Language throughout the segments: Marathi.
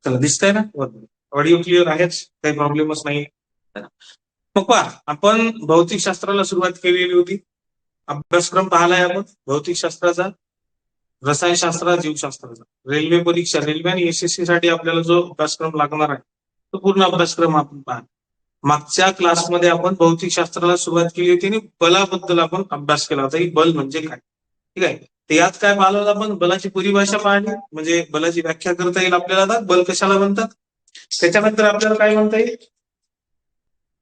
चला दिसतंय ना, ऑडिओ क्लिअर आहेच, काही प्रॉब्लेमच नाही. मग पहा, आपण भौतिकशास्त्राला सुरुवात केलेली होती. अभ्यासक्रम पाहिलाय आपण भौतिकशास्त्राचा, रसायनशास्त्र, जीवशास्त्राचा. रेल्वे परीक्षा, रेल्वे आणि एसएससी साठी आपल्याला जो अभ्यासक्रम लागणार आहे तो पूर्ण अभ्यासक्रम आपण पाहा. मागच्या क्लासमध्ये आपण भौतिकशास्त्राला सुरुवात केली होती आणि बलाबद्दल आपण अभ्यास केला होता की बल म्हणजे काय. ठीक आहे, तर यात काय पाहिलं आपण, बलाची परिभाषा पाहिली, म्हणजे बलाची व्याख्या करता येईल आपल्याला. आता बल कशाला म्हणतात, त्याच्यानंतर आपल्याला काय म्हणता येईल,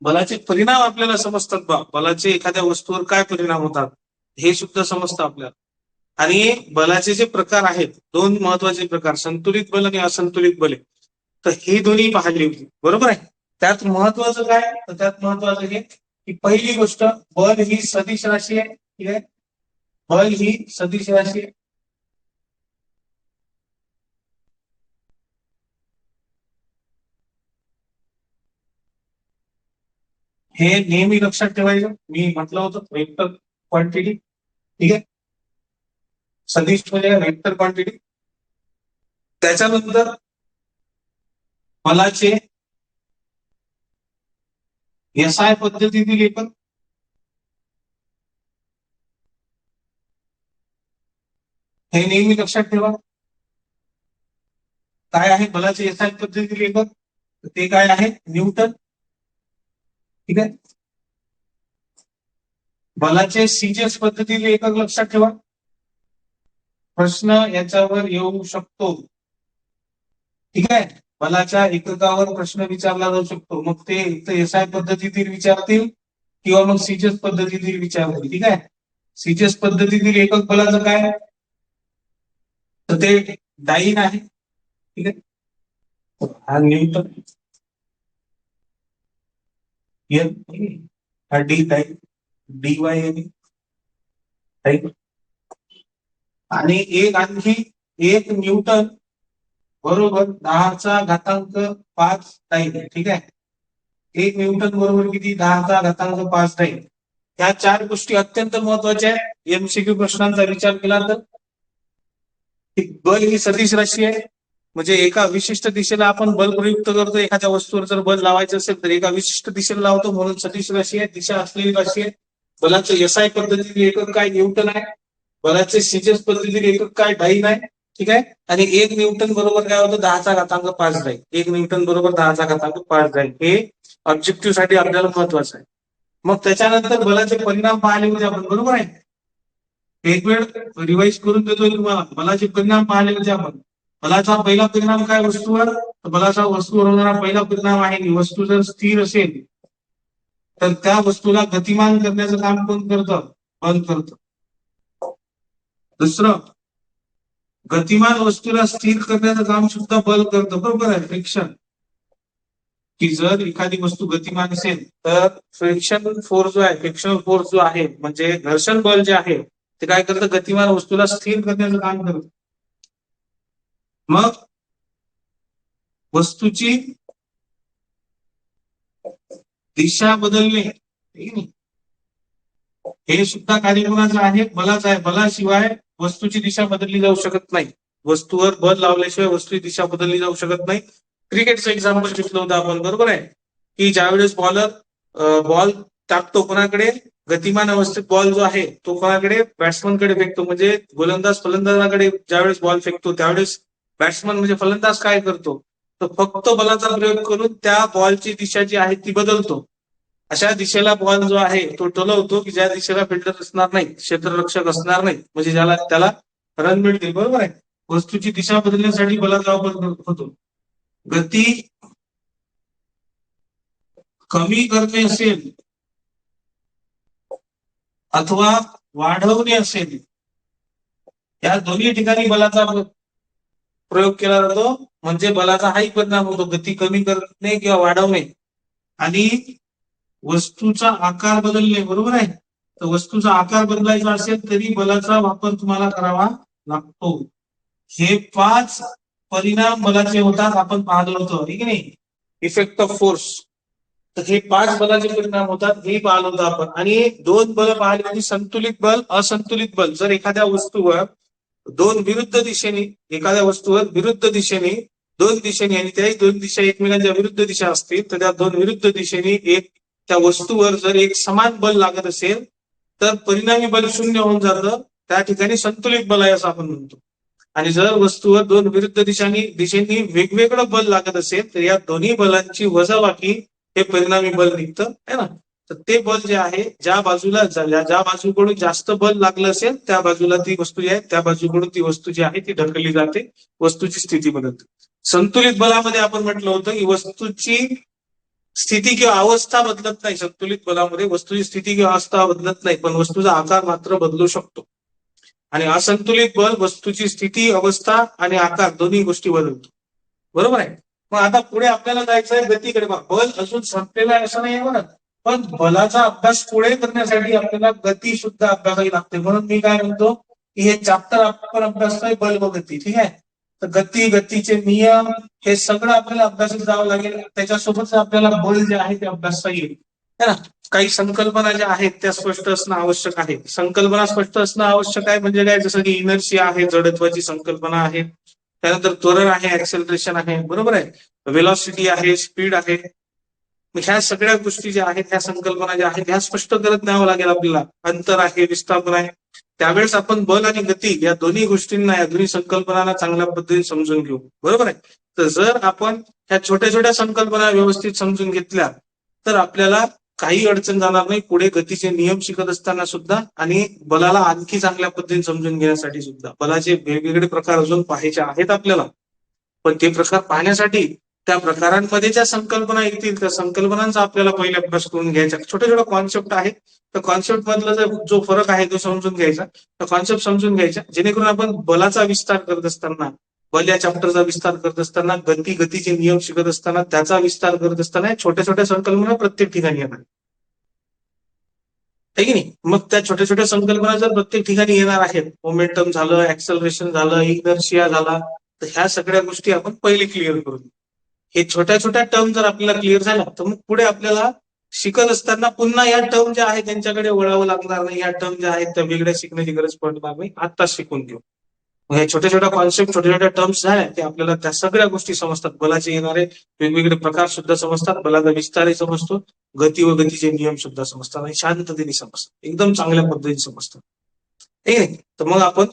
बलाचे परिणाम आपल्याला समजतात बा, बलाचे एखाद्या वस्तूवर काय परिणाम होतात हे सुद्धा समजतं आपल्याला. आणि बलाचे जे प्रकार आहेत, दोन महत्वाचे प्रकार, संतुलित बल आणि असंतुलित बल, तर हे दोन्ही पाहिली होती, बरोबर आहे. त्यात महत्वाचं काय, तर त्यात महत्वाचं हे की पहिली गोष्ट, बल ही सदिश राशी आहे. ठीक आहे, बल ही सदिश राशी आहे. हे नेहमी लक्षात ठेवायचं, मी म्हटलं होतं वेक्टर क्वांटिटी. ठीक आहे, सदिश म्हणजे वेक्टर क्वांटिटी. त्याच्यानंतर बलाचे एसआय पद्धतीतील एकक, हे नेहमी लक्षात ठेवा. काय आहे बलाचे एसआय पद्धतीतील एकक, ते काय आहे, न्यूटन. ठीक आहे, बलाचे सीजीएस पद्धतीतील एकक लक्षात ठेवा, प्रश्न याच्यावर येऊ शकतो. ठीक आहे, बलाच्या एककावर प्रश्न विचारला जाऊ शकतो, मग ते एसआय पद्धतीतील विचारतील किंवा मग सीजीएस पद्धतीतील विचारतील. ठीक आहे, सीजीएस पद्धतीतील एकक बलाचं काय, तर ते डाईन आहे. ठीक आहे, हा न्यूटन, हा D dine, D Y dine. आणि एक आणखी एक न्यूटन बरोबर 10⁵5 डाईन. ठीक आहे, एक न्यूटन बरोबर किती, 10⁵5 डाईन. या चार गोष्टी अत्यंत महत्वाच्या आहेत. एमसीक्यू प्रश्नांचा विचार केला तर बल ही सदिश राशी आहे, म्हणजे एका विशिष्ट दिशेला आपण बल प्रयुक्त करतो. एखाद्या वस्तूवर जर बल लावायचं असेल तर एका विशिष्ट दिशेला लावतो, म्हणून सदिश राशी आहे, दिशा असलेली राशी आहे. बलाचं एसआय पद्धतीतील एकक काय, न्यूटन आहे. बलाचे सीजीएस पद्धतीतील एकक काय, डाईन आहे. ठीक आहे, आणि एक न्यूटन बरोबर काय होतं, 10⁵5 डाईन. एक न्यूटन बरोबर 10⁵5 डाईन. हे ऑब्जेक्टिव्ह साठी आपल्याला महत्वाचं आहे. मग त्याच्यानंतर बलाचे परिणाम पाहिले होते आपण, बरोबर आहे. एक वेळ रिवाइज करून देतोय तुम्हाला. बलाचे परिणाम पाहिले होते आपण. बलाचा पहिला परिणाम काय, वस्तूवर, बलाचा वस्तूवर होणारा पहिला परिणाम आहे की वस्तू जर स्थिर असेल तर त्या वस्तूला गतिमान करण्याचं काम कोण करतं, बल करतं. दुसरं, गतिमान वस्तूला स्थिर करण्याचं काम सुद्धा बल करतं, बरोबर आहे, फ्रिक्शन. की जर एखादी वस्तू गतिमान असेल तर फ्रिक्शन फोर्स जो आहे, फ्रिक्शनल फोर्स जो आहे, म्हणजे घर्षण बल जे आहे ते काय करतं, गतिमान वस्तूला स्थिर करण्याचं काम करतं. मग वस्तूची दिशा बदलणे, हे सुद्धा कार्य कोणाचं आहे, बलाचं आहे. बलाशिवाय वस्तूची दिशा बदलली जाऊ शकत नाही. वस्तूवर बल लावल्याशिवाय वस्तूची दिशा बदलली जाऊ शकत नाही. क्रिकेटचं एक्झाम्पल घेतलं होतं आपण, बरोबर आहे, की ज्यावेळेस बॉलर बॉल टाकतो कोणाकडे, गतिमान अवस्थेत बॉल जो आहे तो कोणाकडे, बॅट्समनकडे फेकतो. म्हणजे गोलंदाज फलंदाजाकडे ज्यावेळेस बॉल फेकतो त्यावेळेस बॅट्समन म्हणजे फलंदाज काय करतो, तर फक्त बलाचा प्रयोग करून त्या बॉलची दिशा जी आहे ती बदलतो. अशा दिशेला बॉल जो आहे तो टोलवतो की ज्या दिशेला फिल्डर असणार नाही, क्षेत्ररक्षक असणार नाही, म्हणजे ज्याला त्याला रन मिळतील, बरोबर आहे. वस्तूची दिशा बदलण्यासाठी बलाचा वापर होतो. गती कमी करणे असेल अथवा वाढवणे असेल, या दोन्ही ठिकाणी बलाचा प्रयोग केला जातो. म्हणजे बलाचा हाही परिणाम होतो, गती कमी करणे किंवा वाढवणे, आणि वस्तूचा आकार बदलणे, बरोबर आहे. तर वस्तूचा आकार बदलायचा असेल तरी बलाचा वापर तुम्हाला करावा लागतो. हे 5 परिणाम बलाचे होतात, आपण पाहतो होतो, ठीक नाही, इफेक्ट ऑफ फोर्स. तर हे 5 बलाचे परिणाम होतात, हे पाहिलं होतं आपण. आणि 2 बल पाहिली होती, संतुलित बल, असंतुलित बल. जर एखाद्या वस्तूवर एखाद्या वस्तूवर विरुद्ध दिशेने दोन दिशेने आणि त्याही दोन दिशा एकमेकांच्या विरुद्ध दिशा असतील तर त्या दोन विरुद्ध दिशेने एक त्या वस्तूवर जर एक समान बल लागत असेल तर परिणामी बल शून्य होऊन जातं. त्या ठिकाणी संतुलित बल आहे असं आपण म्हणतो. आणि जर वस्तूवर दोन विरुद्ध दिशेनी वेगवेगळं बल लागत असेल तर या दोन्ही बलांची वजाबाकी हे परिणामी बल निघतं है ना. तर ते बल जे आहे ज्या बाजूकडून जास्त बल लागलं असेल त्या बाजूला ती वस्तू जी आहे त्या बाजूकडून ती वस्तू जी आहे ती ढकलली जाते, वस्तूची स्थिती बदलते. संतुलित बलामध्ये आपण म्हटलं होतं की वस्तूची स्थिती किंवा अवस्था बदलत नाही. संतुलित बलामध्ये वस्तूची स्थिती किंवा अवस्था बदलत नाही पण वस्तूचा आकार मात्र बदलू शकतो. आणि असंतुलित बल वस्तूची स्थिती अवस्था आणि आकार दोन्ही गोष्टी बदलतो. बरोबर आहे. मग आता पुढे आपल्याला जायचं आहे गतीकडे. बल अजून संपलेला आहे असं नाही म्हणत, पण बलाचा अभ्यास पुढे करण्यासाठी आपल्याला गती सुद्धा अभ्यासावी लागते. म्हणून मी काय म्हणतो की हे चॅप्टर आपण अभ्यासतोय बल व गती. ठीक आहे. तर गतीचे नियम हे सगळं आपल्याला अभ्यासात जावं लागेल. त्याच्यासोबत आपल्याला बल जे आहे ते अभ्यासता येईल है ना. काही संकल्पना ज्या आहेत त्या स्पष्ट असणं आवश्यक आहे. संकल्पना स्पष्ट असणं आवश्यक आहे म्हणजे काय, जसं की इनर्शिया आहे, जडत्वाची संकल्पना आहे, त्यानंतर त्वरण आहे, ऍक्सेलरेशन आहे, बरोबर आहे, वेलॉसिटी आहे, स्पीड आहे. ह्या सगळ्या गोष्टी ज्या आहेत ह्या संकल्पना ज्या आहेत ह्या स्पष्ट करत न्यावं लागेल आपल्याला. अंतर आहे, विस्थापन आहे. त्यावेळेस आपण बल आणि गती या दोन्ही गोष्टींना या दोन्ही संकल्पनांना चांगल्या पद्धतीने समजून घेऊ. बरोबर आहे. तर जर आपण ह्या छोट्या छोट्या संकल्पना व्यवस्थित समजून घेतल्या तर आपल्याला काही अडचण जाणार नाही पुढे गतीचे नियम शिकत असताना सुद्धा आणि बलाला आणखी चांगल्या पद्धतीने समजून घेण्यासाठी सुद्धा. बलाचे वेगवेगळे प्रकार अजून पाहायचे आहेत आपल्याला, पण ते प्रकार पाहण्यासाठी त्या प्रकारांमध्ये ज्या संकल्पना येतील त्या संकल्पनांचा आपल्याला पहिले अभ्यास करून घ्यायचा. छोटे छोटे कॉन्सेप्ट आहेत तर कॉन्सेप्ट मधला जो फरक आहे तो समजून घ्यायचा, तर कॉन्सेप्ट समजून घ्यायचा जेणेकरून आपण बलाचा विस्तार करत असताना, बल या चॅप्टरचा विस्तार करत असताना, गतीचे नियम शिकत असताना, त्याचा विस्तार करत असताना छोट्या छोट्या संकल्पना प्रत्येक ठिकाणी येणार आहे की नाही. मग त्या छोट्या छोट्या संकल्पना जर प्रत्येक ठिकाणी येणार आहेत, मोमेंटम झालं, ऍक्सलरेशन झालं, इनर्शिया झाला, तर ह्या सगळ्या गोष्टी आपण पहिले क्लिअर करू. हे छोट्या छोट्या टर्म जर आपल्याला क्लिअर झाल्या तर मग पुढे आपल्याला शिकत असताना पुन्हा या टर्म ज्या आहेत त्यांच्याकडे वळावं लागणार नाही. या टर्म ज्या आहेत त्या वेगळ्या शिकण्याची गरज पडणार नाही. आत्ताच शिकून घेऊ. मग हे छोट्या छोट्या कॉन्सेप्ट, छोट्या छोट्या टर्म्स झाल्या ते आपल्याला त्या सगळ्या गोष्टी समजतात. बलाचे येणारे वेगवेगळे प्रकार सुद्धा समजतात, बलाचा विस्तारही समजतो, गती व गतीचे नियम सुद्धा समजतात आणि शांततेने समजतात, एकदम चांगल्या पद्धतीने समजतात. ठीक आहे. तर मग आपण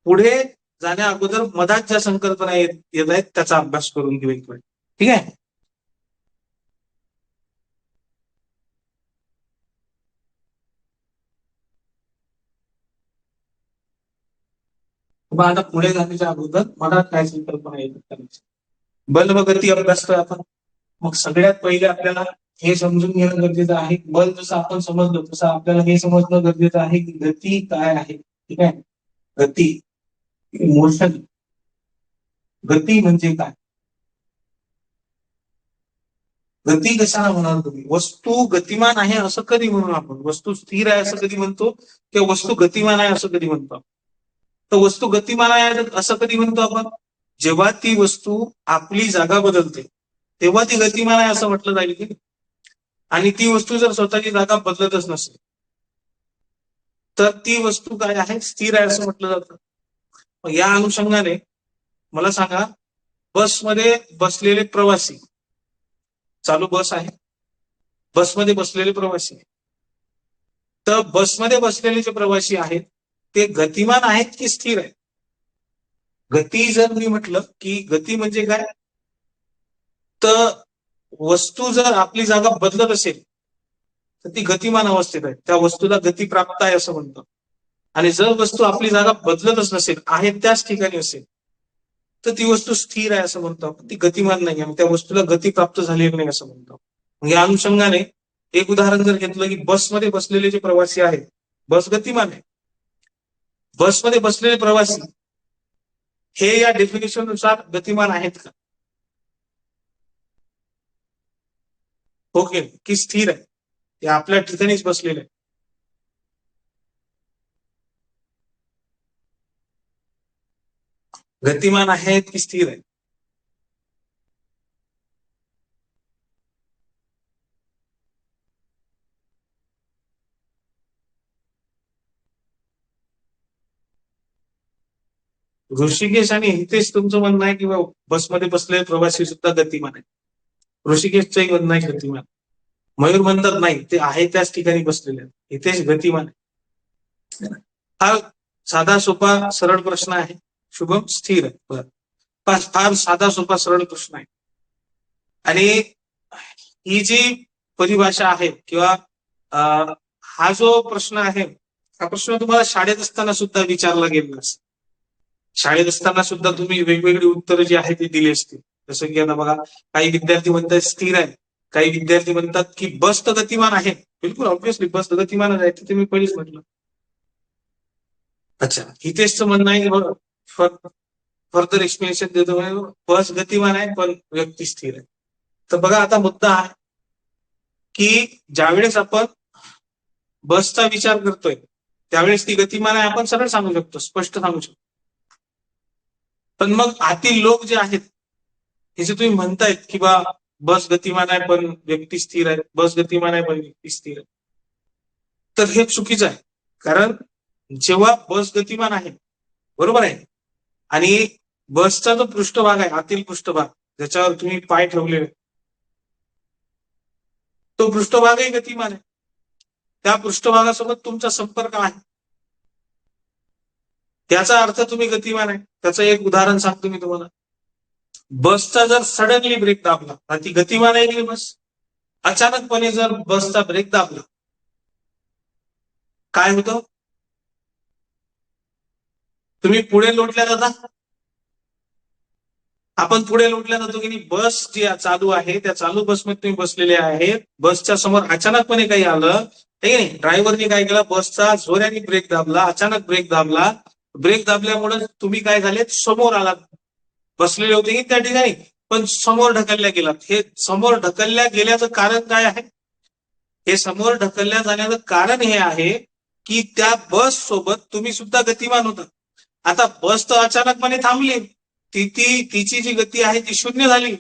पुढे जाण्या अगोदर मधात ज्या संकल्पना येत आहेत त्याचा अभ्यास करून घेऊ एक वेळ. ठीक आहे. मग आता पुढे जाण्याच्या अगोदर मनात काय संकल्पना येतात करायची. बल व गती अभ्यासतोय आपण. मग सगळ्यात पहिले आपल्याला हे समजून घेणं गरजेचं आहे. बल जसं आपण समजलो तसं आपल्याला हे समजणं गरजेचं आहे की गती काय आहे. ठीक आहे. गती, मोशन, गती म्हणजे काय. गती कशाला म्हणाल तुम्ही. वस्तू गतिमान आहे असं कधी म्हणून आपण, वस्तू स्थिर आहे असं कधी म्हणतो किंवा वस्तू गतिमान आहे असं कधी म्हणतो. तर वस्तू गतिमान आहे असं कधी म्हणतो आपण जेव्हा ती वस्तू आपली जागा बदलते तेव्हा ती गतिमान आहे असं म्हटलं जाईल की. आणि ती वस्तू जर स्वतःची जागा बदलतच नसेल तर ती वस्तू काय आहे, स्थिर आहे असं म्हटलं जातं. मग या अनुषंगाने मला सांगा, बसमध्ये बसलेले प्रवासी, चालू बस आहे, बसमध्ये बसलेले प्रवासी, तर बसमध्ये बसलेले जे प्रवासी आहेत ते गतिमान आहेत की स्थिर आहेत. गती जर मी म्हटलं की गती म्हणजे काय, तर वस्तू जर आपली जागा बदलत असेल तर ती गतिमान अवस्थेत आहे, त्या वस्तूला गती प्राप्त आहे असं म्हणतात. आणि जर वस्तू आपली जागा बदलतच नसेल, आहे त्याच ठिकाणी असेल, तर ती वस्तू स्थिर आहे असं म्हणतो आपण, ती गतिमान नाही आणि त्या वस्तूला गती प्राप्त झालेली नाही असं म्हणतो. या अनुषंगाने एक उदाहरण जर घेतलं की बसमध्ये बसलेले जे प्रवासी आहेत, बस गतिमान आहे, बसमध्ये बसलेले प्रवासी हे या डेफिनेशन नुसार गतिमान आहेत का. हो की स्थिर आहे, ते आपल्या ठिकाणीच बसलेले आहे. गतिमान आहेत की स्थिर आहे. ऋषिकेश आणि हितेश तुमचं म्हणणं आहे की बसमध्ये बसलेले प्रवासी सुद्धा गतिमान आहे. ऋषिकेशचंही म्हणणं आहे गतिमान. मयूर म्हणतात नाही, ते आहे त्याच ठिकाणी बसलेले आहेत. हितेश गतिमान आहे. हा साधा सोपा सरळ प्रश्न आहे. शुभम स्थिर आहे. बरं, फार साधा सोपा सरळ प्रश्न आहे. आणि ही जी परिभाषा आहे किंवा हा जो प्रश्न आहे, हा प्रश्न तुम्हाला शाळेत असताना सुद्धा विचारला गेलेला असेल. शाळेत असताना सुद्धा तुम्ही वेगवेगळी उत्तरं जी आहेत ती दिली असतील. जसं की आता बघा, काही विद्यार्थी म्हणतात स्थिर आहे, काही विद्यार्थी म्हणतात की बस तर गतिमान आहे. बिलकुल ऑब्व्हियसली बस तर गतिमानच आहे, ते मी पहिलेच म्हटलं. अच्छा, हितेशचं म्हणणं आहे की फर्दर एक्सप्लेनेशन देतो, बस गतिमान आहे पण व्यक्ती स्थिर आहे. तर बघा, आता मुद्दा आहे की ज्यावेळेस आपण बसचा विचार करतोय त्यावेळेस ती गतिमान आहे आपण सरळ सांगू शकतो, स्पष्ट सांगू शकतो. पण मग आतील लोक जे आहेत, हे जे तुम्ही म्हणतायत की बा बस गतिमान आहे पण व्यक्ती स्थिर आहे, बस गतिमान आहे पण व्यक्ती स्थिर आहे, तर हे चुकीचं आहे. कारण जेव्हा बस गतिमान आहे, बरोबर आहे, आणि बसचा जो पृष्ठभाग आहे, आतील पृष्ठभाग ज्याच्यावर तुम्ही पाय ठेवले, तो पृष्ठभागही गतिमान आहे. त्या पृष्ठभागासोबत तुमचा संपर्क आहे, त्याचा अर्थ तुम्ही गतिमान आहे. त्याचं एक उदाहरण सांगतो मी तुम्हाला. बसचा जर सडनली ब्रेक दाबला तर ती गतिमान आहे की बस? अचानकपणे जर बसचा ब्रेक दाबला काय होतं? तुम्ही पुढे लोटल्या जाता. आपण पुढे लोटल्या जातो की नाही. बस जी चालू आहे त्या चालू बसमध्ये तुम्ही बसलेले आहेत, बसच्या समोर अचानकपणे काही आलं, ठीक आहे, ड्रायव्हरने काय केलं, बसचा जोराने ब्रेक दाबला, अचानक ब्रेक दाबला. ब्रेक दाबल्यामुळे तुम्ही काय झाले, समोर आलात. बसलेले होते की त्या ठिकाणी, पण समोर ढकलल्या गेलात. हे समोर ढकलल्या गेल्याचं कारण काय आहे? हे समोर ढकलल्या जाण्याचं कारण हे आहे की त्या बस सोबत तुम्ही सुद्धा गतिमान होता. आता बस तर अचानकपणे थांबली, तिची जी गती आहे ती शून्य झाली.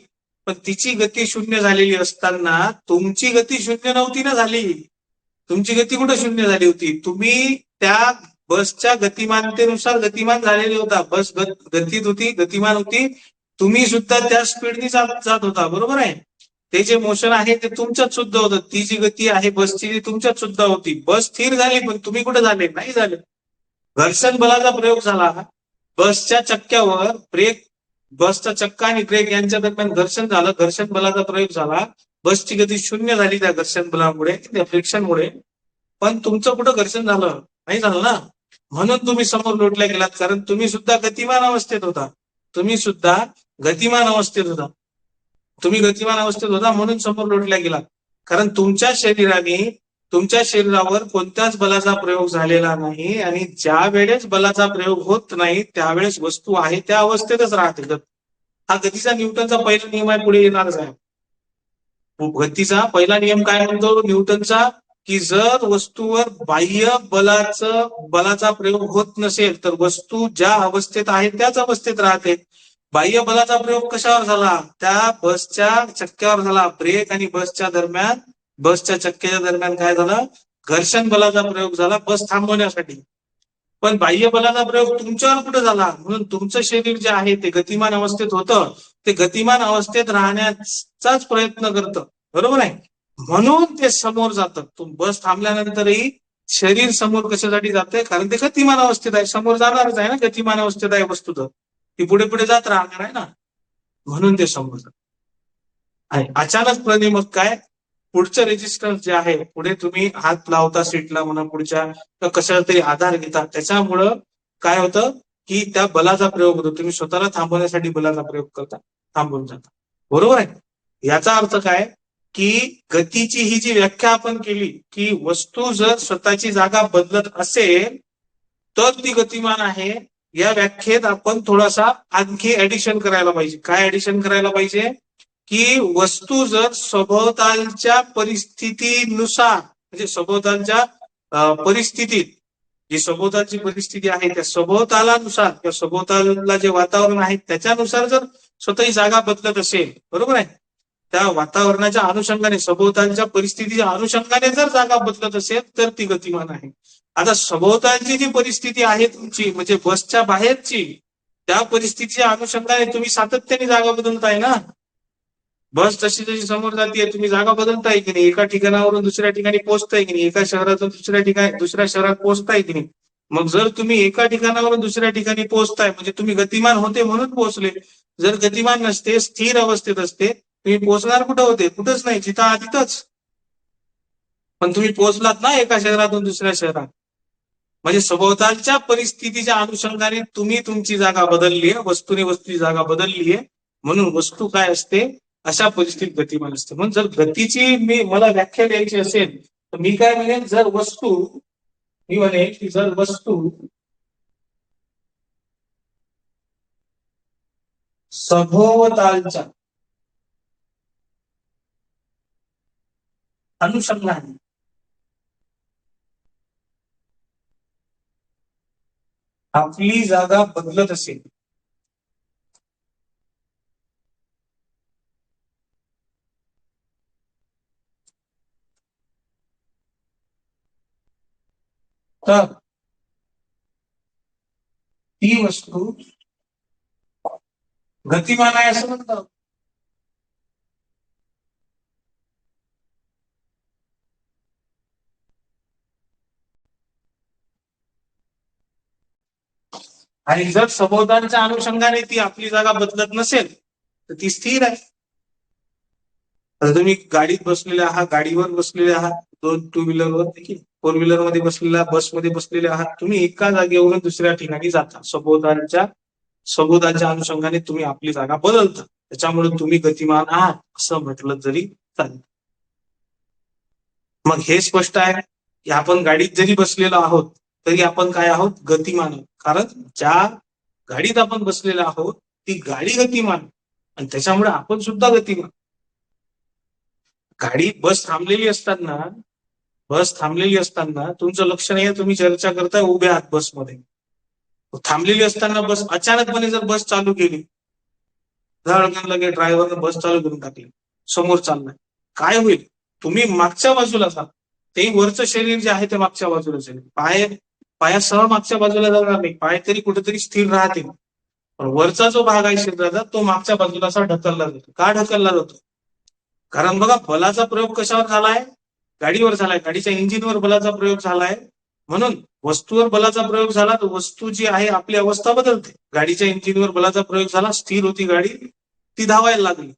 पण तिची गती शून्य झालेली असताना तुमची गती शून्य नव्हती ना झाली. तुमची गती कुठं शून्य झाली होती? तुम्ही त्या बसच्या गतिमानतेनुसार गतिमान झालेले होता. बस गतीत होती, गतिमान होती. तुम्ही सुद्धा त्या स्पीडने जात होता, बरोबर आहे. ते जे मोशन आहे ते तुमच्यात सुद्धा होतं. ती जी गती आहे बसची ती तुमच्यात सुद्धा होती. बस स्थिर झाली पण तुम्ही कुठे झाले? नाही झाले. घर्षण बलाचा प्रयोग झाला बसच्या चक्क्यावर. बसचा चक्का आणि ब्रेक यांच्या दरम्यान घर्षण झालं, घर्षण बलाचा प्रयोग झाला, बसची गती शून्य झाली त्या घर्षण बलामुळे, त्या फ्रिक्शनमुळे. पण तुमचं कुठं घर्षण झालं? नाही झालं ना. म्हणून तुम्ही समोर लोटल्या गेलात, कारण तुम्ही सुद्धा गतिमान अवस्थेत होता. तुम्ही सुद्धा गतिमान अवस्थेत होता. तुम्ही गतिमान अवस्थेत होता म्हणून समोर लोटल्या गेला. कारण तुमच्या शरीरावर कोणत्याच बलाचा प्रयोग झालेला नाही, आणि ज्या वेळेस बलाचा प्रयोग होत नाही त्यावेळेस वस्तू आहे त्या अवस्थेतच राहते. हा गतीचा न्यूटनचा पहिला नियम आहे, पुढे येणारच आहे. गतीचा पहिला नियम काय म्हणतो न्यूटनचा, की जर वस्तूवर बाह्य बलाचा प्रयोग होत नसेल तर वस्तू ज्या अवस्थेत आहे त्याच अवस्थेत राहते. बाह्य बलाचा प्रयोग कशावर झाला? त्या बसच्या चक्क्यावर झाला. ब्रेक आणि बसच्या चक्क्याच्या दरम्यान काय झालं? घर्षण बलाचा प्रयोग झाला बस थांबवण्यासाठी. पण बाह्य बलाचा प्रयोग तुमच्यावर कुठे झाला? म्हणून तुमचं शरीर जे आहे ते गतिमान अवस्थेत होतं, ते गतिमान अवस्थेत राहण्याचाच प्रयत्न करतं, बरोबर आहे. म्हणून ते समोर जातं. बस थांबल्यानंतरही शरीर समोर कशासाठी जाते? कारण ते गतिमान अवस्थेत आहे, समोर जाणारच आहे ना. गतिमान अवस्थेत आहे वस्तू तर ती पुढे पुढे जात राहणार आहे ना, म्हणून ते समोर जात आहे. अचानकपणे मग काय, पुढचं रेजिस्टन्स जे आहे, पुढे तुम्ही हात लावता सीटला म्हणा, पुढच्या कशाला तरी आधार घेता, त्याच्यामुळं काय होतं की त्या बलाचा प्रयोग होतो. तुम्ही स्वतःला थांबवण्यासाठी बलाचा प्रयोग करता, थांबून जाता, बरोबर आहे. याचा अर्थ काय की गतीची ही जी व्याख्या आपण केली की वस्तू जर स्वतःची जागा बदलत असेल तर ती गतिमान आहे, या व्याख्येत आपण थोडासा आणखी ऍडिशन करायला पाहिजे. काय ऍडिशन करायला पाहिजे? की वस्तू जर सभोवतालच्या परिस्थितीनुसार, म्हणजे सभोवतालच्या परिस्थितीत, जी सभोवतालची परिस्थिती आहे त्या सभोवतालानुसार किंवा सभोवतालला जे वातावरण आहे त्याच्यानुसार जर स्वतःची जागा बदलत असेल, बरोबर आहे, त्या वातावरणाच्या अनुषंगाने, सभोवतालच्या परिस्थितीच्या अनुषंगाने जर जागा बदलत असेल तर ती गतिमान आहे. आता सभोवतालची जी परिस्थिती आहे तुमची, म्हणजे बसच्या बाहेरची, त्या परिस्थितीच्या अनुषंगाने तुम्ही सातत्याने जागा बदलताय ना. बस जशी जशी समोर जाते तुम्ही जागा बदलताय की नाही, एका ठिकाणावरून दुसऱ्या ठिकाणी पोहोचताय की नाही, एका शहरातून दुसऱ्या शहरात पोहोचताय की नाही. मग जर तुम्ही एका ठिकाणावरून दुसऱ्या ठिकाणी पोहोचताय म्हणजे तुम्ही गतिमान होते म्हणून पोहोचले. जर गतिमान नसते, स्थिर अवस्थेत असते, तुम्ही पोहोचणार कुठं होते? कुठंच नाही, जिथं आहात तिथंच. पण तुम्ही पोहोचलात ना एका शहरातून दुसऱ्या शहरात. म्हणजे सभोवतालच्या परिस्थितीच्या अनुषंगाने तुम्ही तुमची जागा बदलली आहे, वस्तूने वस्तूची जागा बदलली आहे, म्हणून वस्तू काय असते, अशा परिस्थितीत गतिमान असते. म्हणून जर गतीची मला व्याख्या द्यायची असेल तर मी काय म्हणेन, मी म्हणेन की जर वस्तू सभोवतालच्या अनुषंगाने आपली जागा बदलत असेल तर ती वस्तू गतिमान आहे असं म्हणतात. आणि जर सभोवतालच्या अनुषंगाने ती आपली जागा बदलत नसेल तर ती स्थिर आहे. तर तुम्ही गाडीत बसलेले आहात, गाडीवर बसलेले आहात, 2 व्हीलरवर देखील 4 व्हीलर मध्ये बसलेला, बसमध्ये बसलेले आहात, तुम्ही एका जागेवरून दुसऱ्या ठिकाणी जाता. सभोवतालच्या अनुषंगाने तुम्ही आपली जागा बदलता, त्याच्यामुळे तुम्ही गतिमान आहात असं म्हटलं जरी चालेल. मग हे स्पष्ट आहे की आपण गाडीत जरी बसलेलो आहोत तरी आपण काय आहोत? गतिमान आहोत. कारण ज्या गाडीत आपण बसलेलो आहोत ती गाडी गतिमान आणि त्याच्यामुळे आपण सुद्धा गतिमान. बस थांबलेली असताना तुमचं लक्ष नाही, तुम्ही चर्चा करताय, उभे आहात बसमध्ये. थांबलेली असताना बस अचानकपणे जर बस चालू केली, लगे ड्रायव्हरने बस चालू करून टाकली, समोर चाललाय, काय होईल? तुम्ही मागच्या बाजूला जा, ते वरचं शरीर जे आहे ते मागच्या बाजूला जाईल, पायासह मागच्या बाजूला जाणार नाही, पाय तरी कुठेतरी स्थिर राहतील, पण वरचा जो भाग आहे शरीराचा तो मागच्या बाजूला असा ढकलला जातो. का ढकलला जातो? कारण बघा, बलाचा प्रयोग कशावर झालाय? गाडीवर झालाय, गाडीच्या इंजिनवर बलाचा प्रयोग झालाय, म्हणून वस्तूवर बलाचा प्रयोग झाला तर वस्तू जी आहे आपली अवस्था बदलते. गाडीच्या इंजिनवर बलाचा प्रयोग झाला, स्थिर होती गाडी, ती धावायला लागली.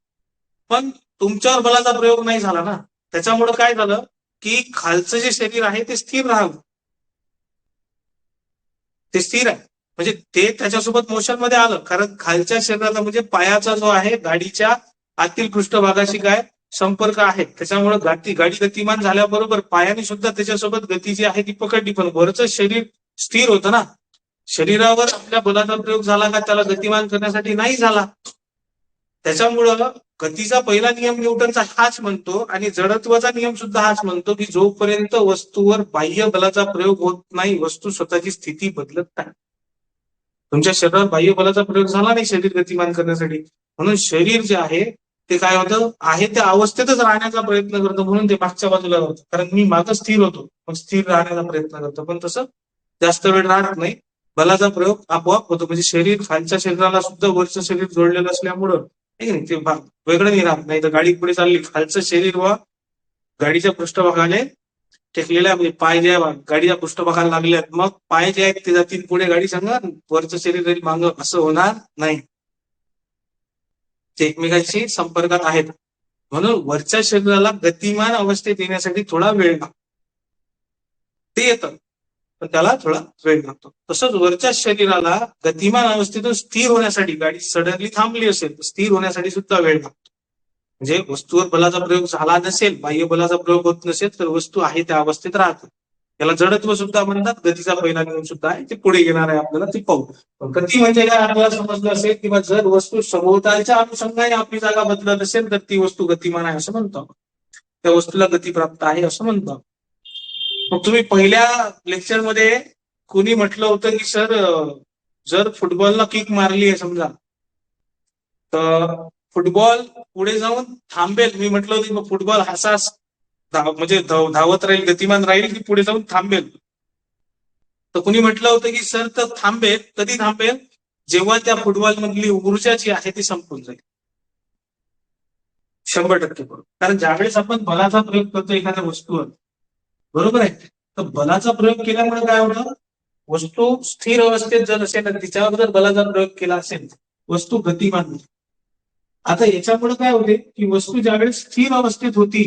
पण तुमच्यावर बलाचा प्रयोग नाही झाला ना, त्याच्यामुळे काय झालं की खालचं जे शरीर आहे ते स्थिर राहिलं. ते स्थिर आहे म्हणजे ते त्याच्यासोबत मोशन मध्ये आलं, कारण खालच्या शरीराला म्हणजे पायाचा जो आहे गाडीच्या आतील पृष्ठभागाशी काय संपर्क आहे, त्याच्यामुळे गाडी गतिमान झाल्याबरोबर पायाने सुद्धा त्याच्यासोबत गती जी आहे ती पकडली. पण वरचं शरीर स्थिर होतं ना, शरीरावर आपल्या बलाचा प्रयोग झाला का त्याला गतिमान करण्यासाठी? नाही झाला. त्याच्यामुळं गतीचा पहिला नियम न्यूटनचा हाच म्हणतो आणि जडत्वाचा नियम सुद्धा हाच म्हणतो की जोपर्यंत वस्तूवर बाह्य बलाचा प्रयोग होत नाही वस्तू स्वतःची स्थिती बदलत नाही. तुमच्या शरीरावर बाह्य बलाचा प्रयोग झाला नाही शरीर गतिमान करण्यासाठी, म्हणून शरीर जे आहे ते काय होतं, आहे त्या अवस्थेतच राहण्याचा प्रयत्न करतो, म्हणून ते मागच्या बाजूला राहतं. कारण मी मागं स्थिर होतो, मग स्थिर राहण्याचा प्रयत्न करतो, पण तसं जास्त वेळ राहत नाही, बलाचा प्रयोग आपोआप होतो. म्हणजे शरीर खालच्या शरीराला सुद्धा वरचं शरीर जोडलेलं असल्यामुळं ते वेगळं नाही राहत. नाही तर गाडी पुढे चालली, खालचं शरीर व गाडीच्या पृष्ठभागाने टेकलेल्या म्हणजे पाय जे गाडीच्या पृष्ठभागाला लागले, मग पाय जे आहेत ते जातील पुढे गाडी सांगा, वरचं शरीर जरी मागं, असं होणार नाही. ते एकमेकांशी संपर्कात आहेत, म्हणून वरच्या शरीराला गतिमान अवस्थेत येण्यासाठी थोडा वेळ लागतो. ते येतं पण त्याला थोडा वेळ लागतो. तसंच वरच्या शरीराला गतिमान अवस्थेतून स्थिर होण्यासाठी, गाडी सडनली थांबली असेल तर स्थिर होण्यासाठी सुद्धा वेळ लागतो. म्हणजे वस्तूवर बलाचा प्रयोग झाला नसेल, बाह्य बलाचा प्रयोग होत नसेल तर वस्तू आहे त्या अवस्थेत राहते. त्याला जडत्व सुद्धा म्हणतात. गतीचा पहिला नियम सुद्धा आहे, ते पुढे येणार आहे आपल्याला, ते पाहू. गती म्हणजे काय आपल्याला समजलं असेल किंवा जर वस्तू सभोवतालच्या अनुषंगाने आपली जागा बदलत असेल तर ती वस्तू गतिमान आहे असं म्हणतो. त्या वस्तूला गती प्राप्त आहे असं म्हणतो. मग तुम्ही पहिल्या लेक्चरमध्ये कोणी म्हटलं होतं की सर, जर फुटबॉलला किक मारली आहे समजा तर फुटबॉल पुढे जाऊन थांबेल. मी म्हटलं होतं की फुटबॉल असाच म्हणजे धावत राहील, गतिमान राहील की पुढे जाऊन थांबेल. तर कुणी म्हटलं होतं की सर तर थांबेल, कधी थांबेल? जेव्हा त्या फुटबॉल मधली ऊर्जा जी आहे ती संपून जाईल. 100% बरोबर. कारण ज्यावेळेस आपण बलाचा प्रयोग करतो एखाद्या वस्तूवर, बरोबर आहे, तर बलाचा प्रयोग केल्यामुळे काय होतं, वस्तू स्थिर अवस्थेत जर असेल तिच्यावर जर बलाचा प्रयोग केला असेल, वस्तू गतिमान होते. आता याच्यामुळे काय होते की वस्तू ज्यावेळेस स्थिर अवस्थेत होती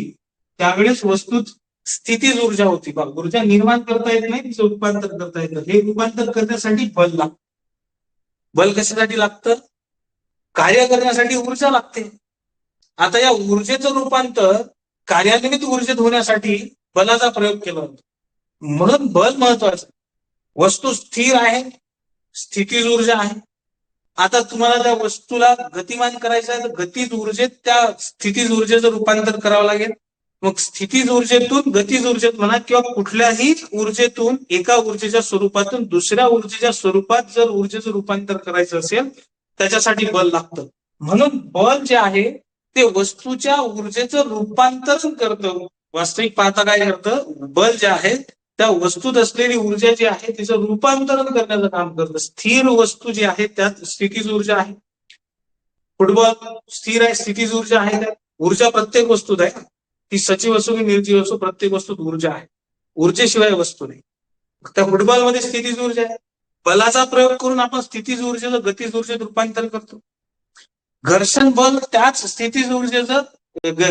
त्यावेळेस वस्तू स्थितीज ऊर्जा होती. बघ, ऊर्जा निर्माण करता येत नाही, तिचं रूपांतर करता येत नाही. हे रूपांतर करण्यासाठी बल लागतं. बल कशासाठी लागतं? कार्य करण्यासाठी ऊर्जा लागते. आता या ऊर्जेचं रूपांतर कार्यान्वित ऊर्जेत होण्यासाठी बलाचा प्रयोग केला होता. म्हणून बल महत्वाचं. वस्तू स्थिर आहे, स्थितीज ऊर्जा आहे. आता तुम्हाला त्या वस्तूला गतिमान करायचं आहे तर गतीज ऊर्जेत त्या स्थितीज ऊर्जेचं रूपांतर करावं लागेल. मग स्थितीज ऊर्जेतून गतीज ऊर्जेत म्हणा किंवा कुठल्याही ऊर्जेतून एका ऊर्जेच्या स्वरूपातून दुसऱ्या ऊर्जेच्या स्वरूपात जर ऊर्जेचं रूपांतर करायचं असेल त्याच्यासाठी बल लागतं. म्हणून बल जे आहे ते वस्तूच्या ऊर्जेचं रूपांतरण करतं. वास्तविक पाहता काय करतं, बल जे आहे त्या वस्तूत असलेली ऊर्जा जी आहे तिचं रूपांतरण करण्याचं काम करतं. स्थिर वस्तू जी आहे त्यात स्थितीज ऊर्जा आहे. फुटबॉल स्थिर आहे, स्थितीज ऊर्जा आहे. त्यात ऊर्जा प्रत्येक वस्तूत आहे, ती सजीव असो की निर्जीव असो, प्रत्येक वस्तूत ऊर्जा आहे. ऊर्जेशिवाय वस्तू नाही. त्या फुटबॉलमध्ये स्थितीज ऊर्जा आहे. बलाचा प्रयोग करून आपण स्थितीज ऊर्जेचं गतीज ऊर्जेत रूपांतर करतो. घर्षण बल त्याच स्थितीज ऊर्जेचं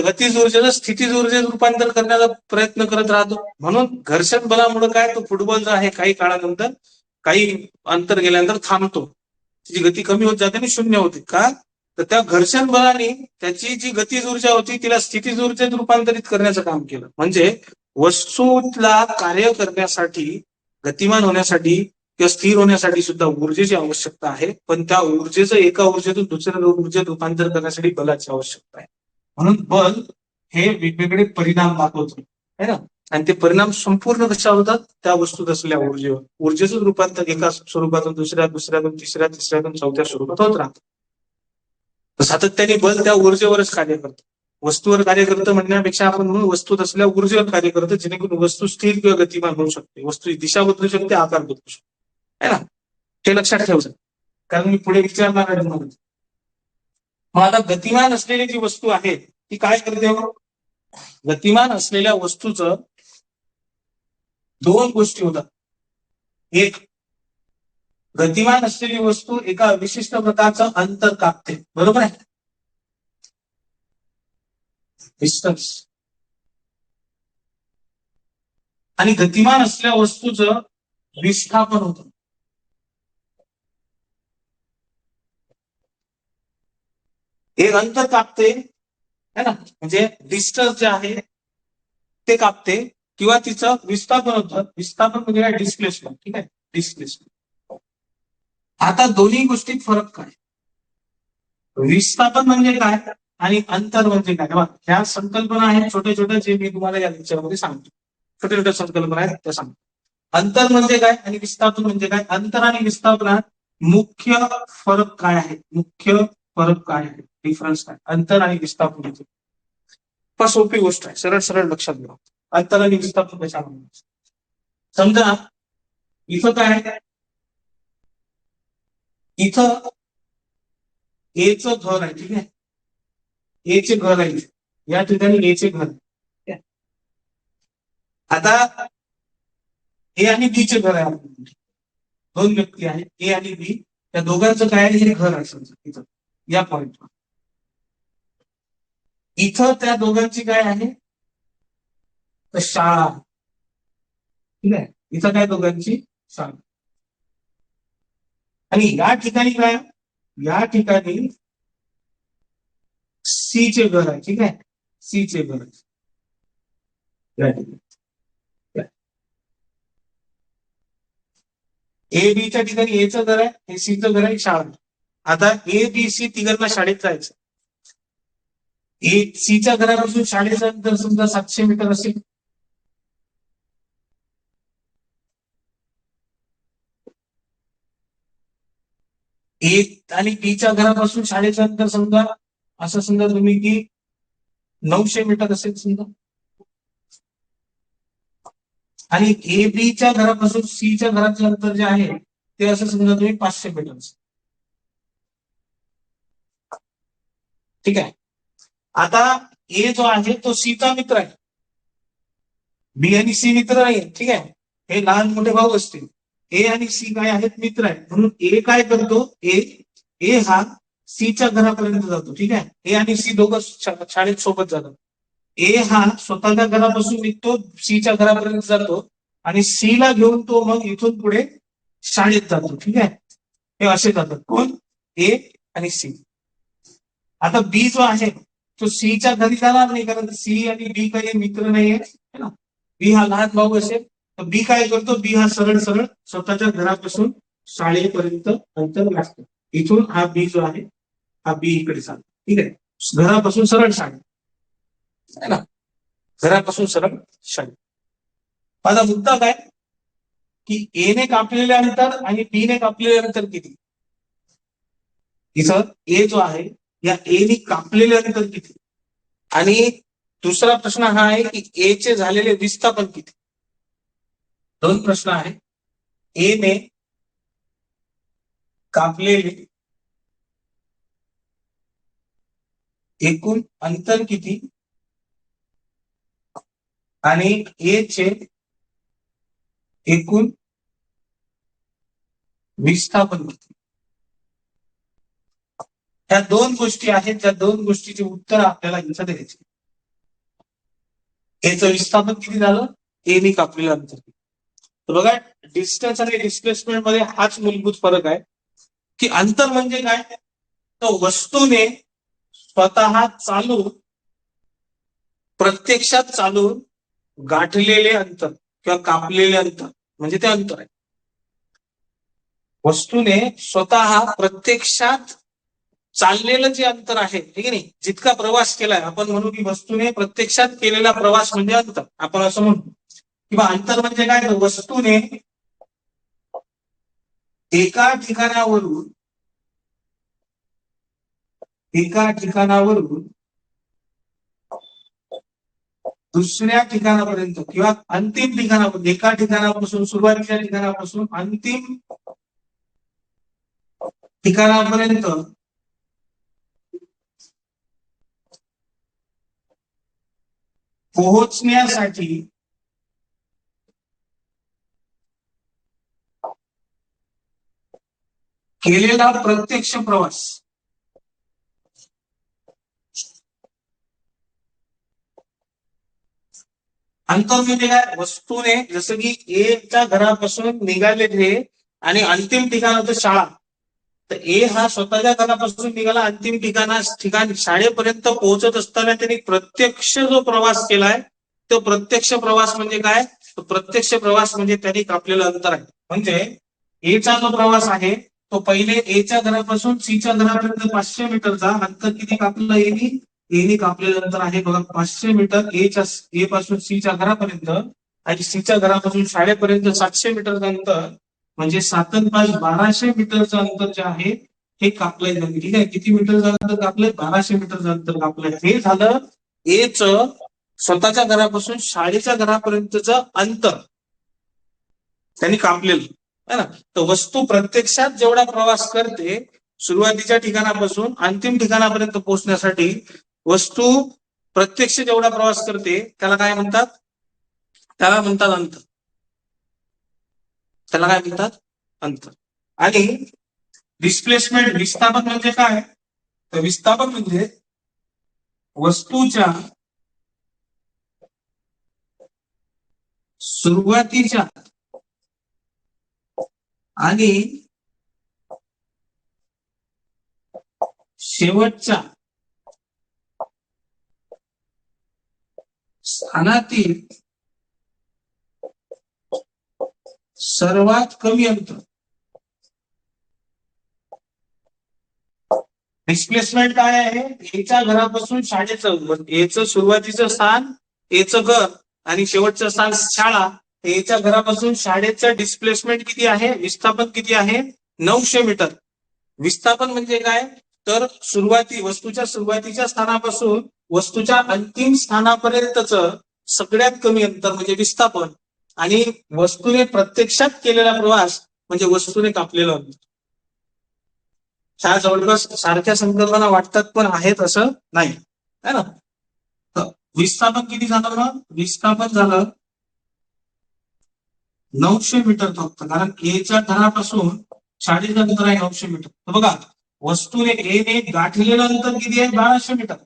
गतीज ऊर्जेचं स्थितीज ऊर्जेत रूपांतर करण्याचा प्रयत्न करत राहतो. म्हणून घर्षण बलामुळे काय, तो फुटबॉल जो आहे काही काळानंतर काही अंतर गेल्यानंतर थांबतो, त्याची गती कमी होत जाते आणि शून्य होते. का, तर त्या घर्षण बलाने त्याची जी गतीज ऊर्जा होती तिला स्थितीज ऊर्जेत रूपांतरित करण्याचं काम केलं. म्हणजे वस्तूला कार्य करण्यासाठी, गतिमान होण्यासाठी किंवा स्थिर होण्यासाठी सुद्धा ऊर्जेची आवश्यकता आहे. पण त्या ऊर्जेचं एका ऊर्जेतून दुसऱ्या ऊर्जेत रूपांतर करण्यासाठी बलाची आवश्यकता आहे. म्हणून बल हे वेगवेगळे परिणाम दाखवतो है ना. आणि ते परिणाम संपूर्ण कशा होतात, त्या वस्तूत असलेल्या ऊर्जेवर. ऊर्जेचं रूपांतर एका स्वरूपातून दुसऱ्या, दुसऱ्यातून तिसऱ्या, तिसऱ्यातून चौथ्या स्वरूपात होत राहतं. सातत्याने बल त्या ऊर्जेवरच कार्य करतं. वस्तूवर कार्य करतं म्हणण्यापेक्षा आपण म्हणून वस्तूत असलेल्या ऊर्जेवर कार्य करतं, जेणेकरून वस्तू स्थिर किंवा गतिमान होऊ शकते. वस्तूची दिशा बदलू शकते, आकार बदलू शकते है ना. ते लक्षात ठेवायचं, कारण मी पुढे विचारणार आहे तुम्हाला. मग आता गतिमान असलेली जी वस्तू आहे ती काय करते? गतिमान असलेल्या वस्तूचं दोन गोष्टी होतात. एक, गतिमान असलेली वस्तू एका विशिष्ट प्रकारचं अंतर कापते, बरोबर आहे, डिस्टन्स. आणि गतिमान असलेल्या वस्तूचं विस्थापन होतं. एक अंतर कापते है ना, म्हणजे डिस्टन्स जे आहे ते कापते किंवा तिचं विस्थापन होतं. विस्थापन म्हणजे काय, डिस्प्लेसमेंट. ठीक आहे, डिस्प्लेसमेंट. आता दोन्ही गोष्टीत फरक काय? विस्थापन म्हणजे काय आणि अंतर म्हणजे काय? ह्या संकल्पना आहेत छोट्या छोट्या, जे मी तुम्हाला या लेक्चरमध्ये सांगतो. छोट्या छोट्या संकल्पना आहेत त्या सांगतो. अंतर म्हणजे काय आणि विस्थापन म्हणजे काय? अंतर आणि विस्थापनात मुख्य फरक काय आहे? मुख्य फरक काय आहे? डिफरन्स काय अंतर आणि विस्थापन म्हणजे? फार सोपी गोष्ट आहे, सरळ सरळ लक्षात घ्या. अंतर आणि विस्थापन कशा म्हणतात? समजा इथं काय आहे, इथं एचं घर आहे, ठीक आहे, एचे घर आहे, या ठिकाणी एचे घर. आता ए आणि बी चे घर आहे. दोन व्यक्ती आहेत, ए आणि बी, त्या दोघांचं काय आहे, हे घर आहे समजा इथं या पॉइंटवर. इथं त्या दोघांची काय आहे, तर शाळा. ठीक आहे, इथं काय दोघांची शाळा. आणि या ठिकाणी काय, या ठिकाणी सी चे घर आहे. ठीक आहे, सी चे घर आहे या ठिकाणी. ए बीच्या ठिकाणी एचं घर आहे, हे सीचं घर आहे, शाळा. आता ए बी सी तिघांना शाळेत जायचं. ए सीच्या घरापासून शाळेचं अंतर समजा 700 मीटर असेल. ए आणि बीच्या घरापासून शाळेचं अंतर समजा असं समजा तुम्ही की 900 मीटर असेल समजा. आणि ए बीच्या घरापासून सीच्या घराचं अंतर जे आहे ते असं समजा तुम्ही 500 मीटर असेल. ठीक आहे. आता ए जो आहे तो सीचा मित्र आहे, बी आणि सी मित्र नाही, ठीक आहे. हे लहान मोठे भाऊ असतील. ए आणि सी काय आहेत, मित्र आहेत. म्हणून ए काय करतो, ए हा सीच्या घरापर्यंत जातो, ठीक आहे. ए आणि सी दोघं शाळेत सोबत जातात. ए हा स्वतःच्या घरापासून निघतो, सीच्या घरापर्यंत जातो आणि सी ला घेऊन तो मग इथून पुढे शाळेत जातो, ठीक आहे. हे असे जातात, कोण, ए आणि सी. आता बी जो आहे तो सीच्या घरी जाणार नाही, कारण सी आणि बी काही मित्र नाहीये ना. बी हा लहान भाऊ असेल तर बी काय करतो, बी हा सरळ सरळ स्वतःच्या घरापासून शाळेपर्यंत अंतर लागतो. इथून हा बी जो आहे हा बी इकडे चालतो, ठीक आहे. घरापासून सरळ शाळेत है ना, घरापासून सरळ शाळेत. माझा मुद्दा काय की ए ने कापलेले अंतर आणि बी ने कापलेले अंतर किती. इथं ए जो आहे या ए ने कापलेले अंतर किती, आणि दुसरा प्रश्न हा आहे की ए चे झालेले विस्थापन किती. दोन प्रश्न आहे. ए ने कापलेले एकूण अंतर किती आणि ए चे एकूण विस्थापन किती. ह्या दोन गोष्टी आहेत, त्या दोन गोष्टीची उत्तर आपल्याला इथं द्यायची. एचं विस्थापन किती झालं, ए ने कापलेलं अंतर. तर बघा, डिस्टन्स आणि डिस्प्लेसमेंट मध्ये हाच मूलभूत फरक आहे की अंतर म्हणजे काय, तर वस्तूने स्वतः चालून, प्रत्यक्षात चालून गाठलेले अंतर किंवा कापलेले अंतर म्हणजे ते अंतर आहे. वस्तूने स्वतः प्रत्यक्षात चाललेलं जे अंतर आहे, ठीक आहे नाही, जितका प्रवास केलाय, आपण म्हणू की वस्तूने प्रत्यक्षात केलेला प्रवास म्हणजे अंतर. आपण असं म्हणतो किंवा अंतर म्हणजे काय, वस्तूने एका ठिकाणावरून दुसऱ्या ठिकाणापर्यंत किंवा अंतिम ठिकाणापर्यंत, एका ठिकाणापासून, सुरुवातीच्या ठिकाणापासून अंतिम ठिकाणापर्यंत पोहोचण्यासाठी केलेला प्रत्यक्ष प्रवास. अंतर म्हणजे काय, वस्तूने जसं की ए च्या घरापासून निघाले हे आणि अंतिम ठिकाण होतं शाळा, तर ए हा स्वतःच्या घरापासून निघाला, अंतिम ठिकाण शाळेपर्यंत पोहोचत असताना त्यांनी प्रत्यक्ष जो प्रवास केलाय, तो प्रत्यक्ष प्रवास म्हणजे काय, तो प्रत्यक्ष प्रवास म्हणजे त्यांनी कापलेलं अंतर आहे. म्हणजे एचा जो प्रवास आहे तो पहिले एच्या घरापासून सीच्या घरापर्यंत 500 मीटरचा अंतर किती कापलं, एने कापलेलं अंतर आहे बघा 500 मीटर. ए पासून सीच्या घरापर्यंत आणि सीच्या घरापासून शाळेपर्यंत 700 मीटरचं अंतर, म्हणजे 7 आणि 5 1200 मीटरचं अंतर जे आहे हे कापलंय त्यांनी, ठीक आहे. किती मीटरचं अंतर कापलंय, 1200 मीटरचं अंतर कापलंय. हे झालं एच स्वतःच्या घरापासून शाळेच्या घरापर्यंतचं अंतर त्यांनी कापलेलं है ना. तर वस्तू प्रत्यक्षात जेवढा प्रवास करते सुरुवातीच्या ठिकाणापासून अंतिम ठिकाणापर्यंत पोहोचण्यासाठी, वस्तू प्रत्यक्ष जेवढा प्रवास करते त्याला काय म्हणतात, त्याला म्हणतात अंतर. त्याला काय म्हणतात, अंतर. आणि डिस्प्लेसमेंट, विस्थापन म्हणजे काय, तर विस्थापन म्हणजे वस्तूच्या सुरुवातीच्या आणि शेवटच्या स्थानातील सर्वात कमी अंतर. डिस्प्लेसमेंट काय आहे, एच्या घरापासून शाळेचं, एचं सुरुवातीचं स्थान एचं घर आणि शेवटचं स्थान शाळा, एच्या घरापासून शाळेचं डिस्प्लेसमेंट किती आहे, विस्थापन किती आहे, 900 मीटर. विस्थापन म्हणजे काय, तर वस्तूच्या सुरुवातीच्या स्थानापासून वस्तूच्या अंतिम स्थानापर्यंतच सगळ्यात कमी अंतर म्हणजे विस्थापन, आणि वस्तूने प्रत्यक्षात केलेला प्रवास म्हणजे वस्तूने कापलेला अंतर. ह्या जवळपास सारख्या संकल्पना वाटतात पण आहेत असं नाही, है ना. विस्थापन किती झालं मग? विस्थापन झालं 900 मीटर फक्त, कारण एच्या थरापासून शाळेचं अंतर आहे 900 मीटर. तर बघा, वस्तूने ए गाठलेलं अंतर किती आहे? 1200 मीटर.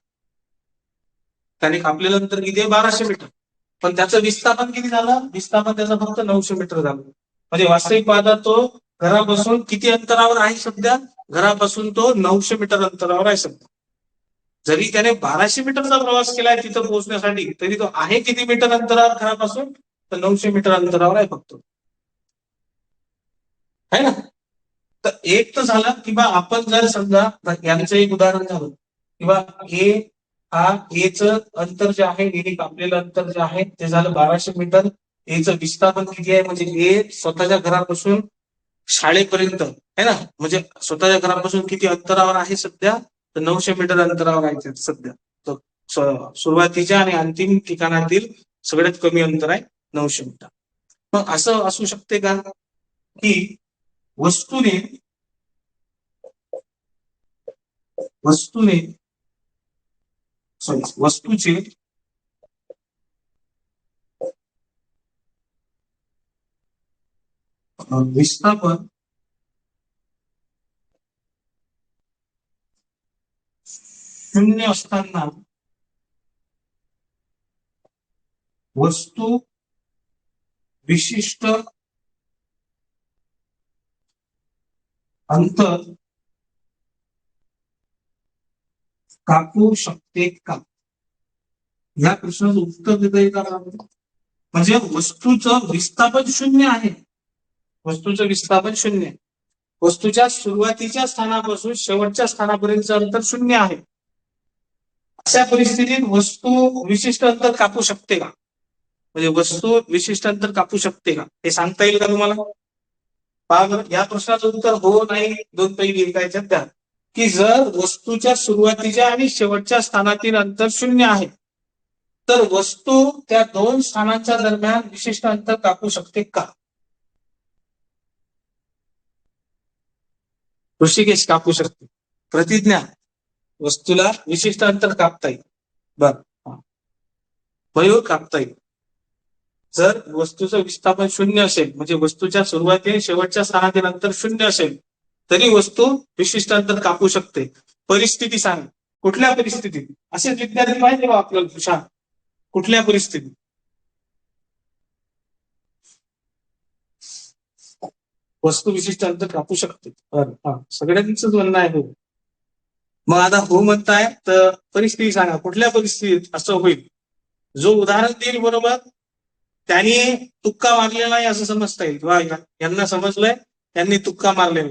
त्याने कापलेलं अंतर किती आहे? 1200 मीटर. पण त्याचं विस्थापन किती झालं? विस्थापन त्याचं फक्त 900 मीटर झालं. म्हणजे वास्तविक पाहता तो घरापासून किती अंतरावर आहे सध्या? घरापासून तो 900 मीटर अंतरावर आहे सध्या. जरी त्याने 1200 मीटरचा प्रवास केलाय तिथं पोहोचण्यासाठी, तरी तो आहे किती मीटर अंतरावर घरापासून? तर 900 मीटर अंतरावर आहे फक्त, है ना. तर एक तर झालं किंवा आपण जर समजा यांचं एक उदाहरण झालं किंवा ए हा एचं अंतर जे आहे, एने कापलेलं अंतर जे आहे ते झालं 1200 मीटर. एचं विस्थापन किती आहे? म्हणजे ए स्वतःच्या घरापासून शाळेपर्यंत, है ना, म्हणजे स्वतःच्या घरापासून किती अंतरावर आहे सध्या? तर 900 मीटर अंतरावर आहे सध्या. तर सुरुवातीच्या आणि अंतिम ठिकाणातील सगळ्यात कमी अंतर आहे 900 मीटर. मग असं असू शकते का की वस्तूने वस्तूचे विस्थापन शून्य असताना वस्तू विशिष्ट अंतर कापू शकते का? या प्रश्नाचं उत्तर देता येईल का? म्हणजे वस्तूचं विस्थापन शून्य आहे. वस्तूचं विस्थापन शून्य आहे. वस्तूच्या सुरुवातीच्या स्थानापासून शेवटच्या स्थानापर्यंतचं अंतर शून्य आहे. अशा परिस्थितीत वस्तू विशिष्ट अंतर कापू शकते का? म्हणजे वस्तू विशिष्ट अंतर कापू शकते का हे सांगता येईल का तुम्हाला? पहा, या प्रश्नाचं उत्तर हो नाही दोन पैकी एका याच्यात द्या. की जर वस्तूच्या सुरुवातीच्या आणि शेवटच्या स्थानातील अंतर शून्य आहे, तर वस्तू त्या दोन स्थानांच्या दरम्यान विशिष्ट अंतर कापू शकते का? ऋषिकेश कापू शकते. प्रतिज्ञा, वस्तूला विशिष्ट अंतर कापता येईल. बर, मयूर कापता येईल. जर वस्तूचं विस्थापन शून्य असेल, म्हणजे वस्तूच्या सुरुवाती शेवटच्या स्थानातील अंतर शून्य असेल, तरी वस्तू विशिष्ट अंतर कापू शकते. परिस्थिती सांग, कुठल्या परिस्थितीत? असेच विद्यार्थी पाहिजे बा आपल्याला हुशार. कुठल्या परिस्थितीत वस्तू विशिष्ट अंतर कापू शकते? सगळ्यांच म्हणणं आहे हो. मग आता हो म्हणताय तर परिस्थिती सांगा, कुठल्या परिस्थितीत असं होईल? जो उदाहरण देईल बरोबर त्यांनी तुक्का मारलेला आहे असं समजता येईल, किंवा यांना समजलंय त्यांनी तुक्का मारलेला.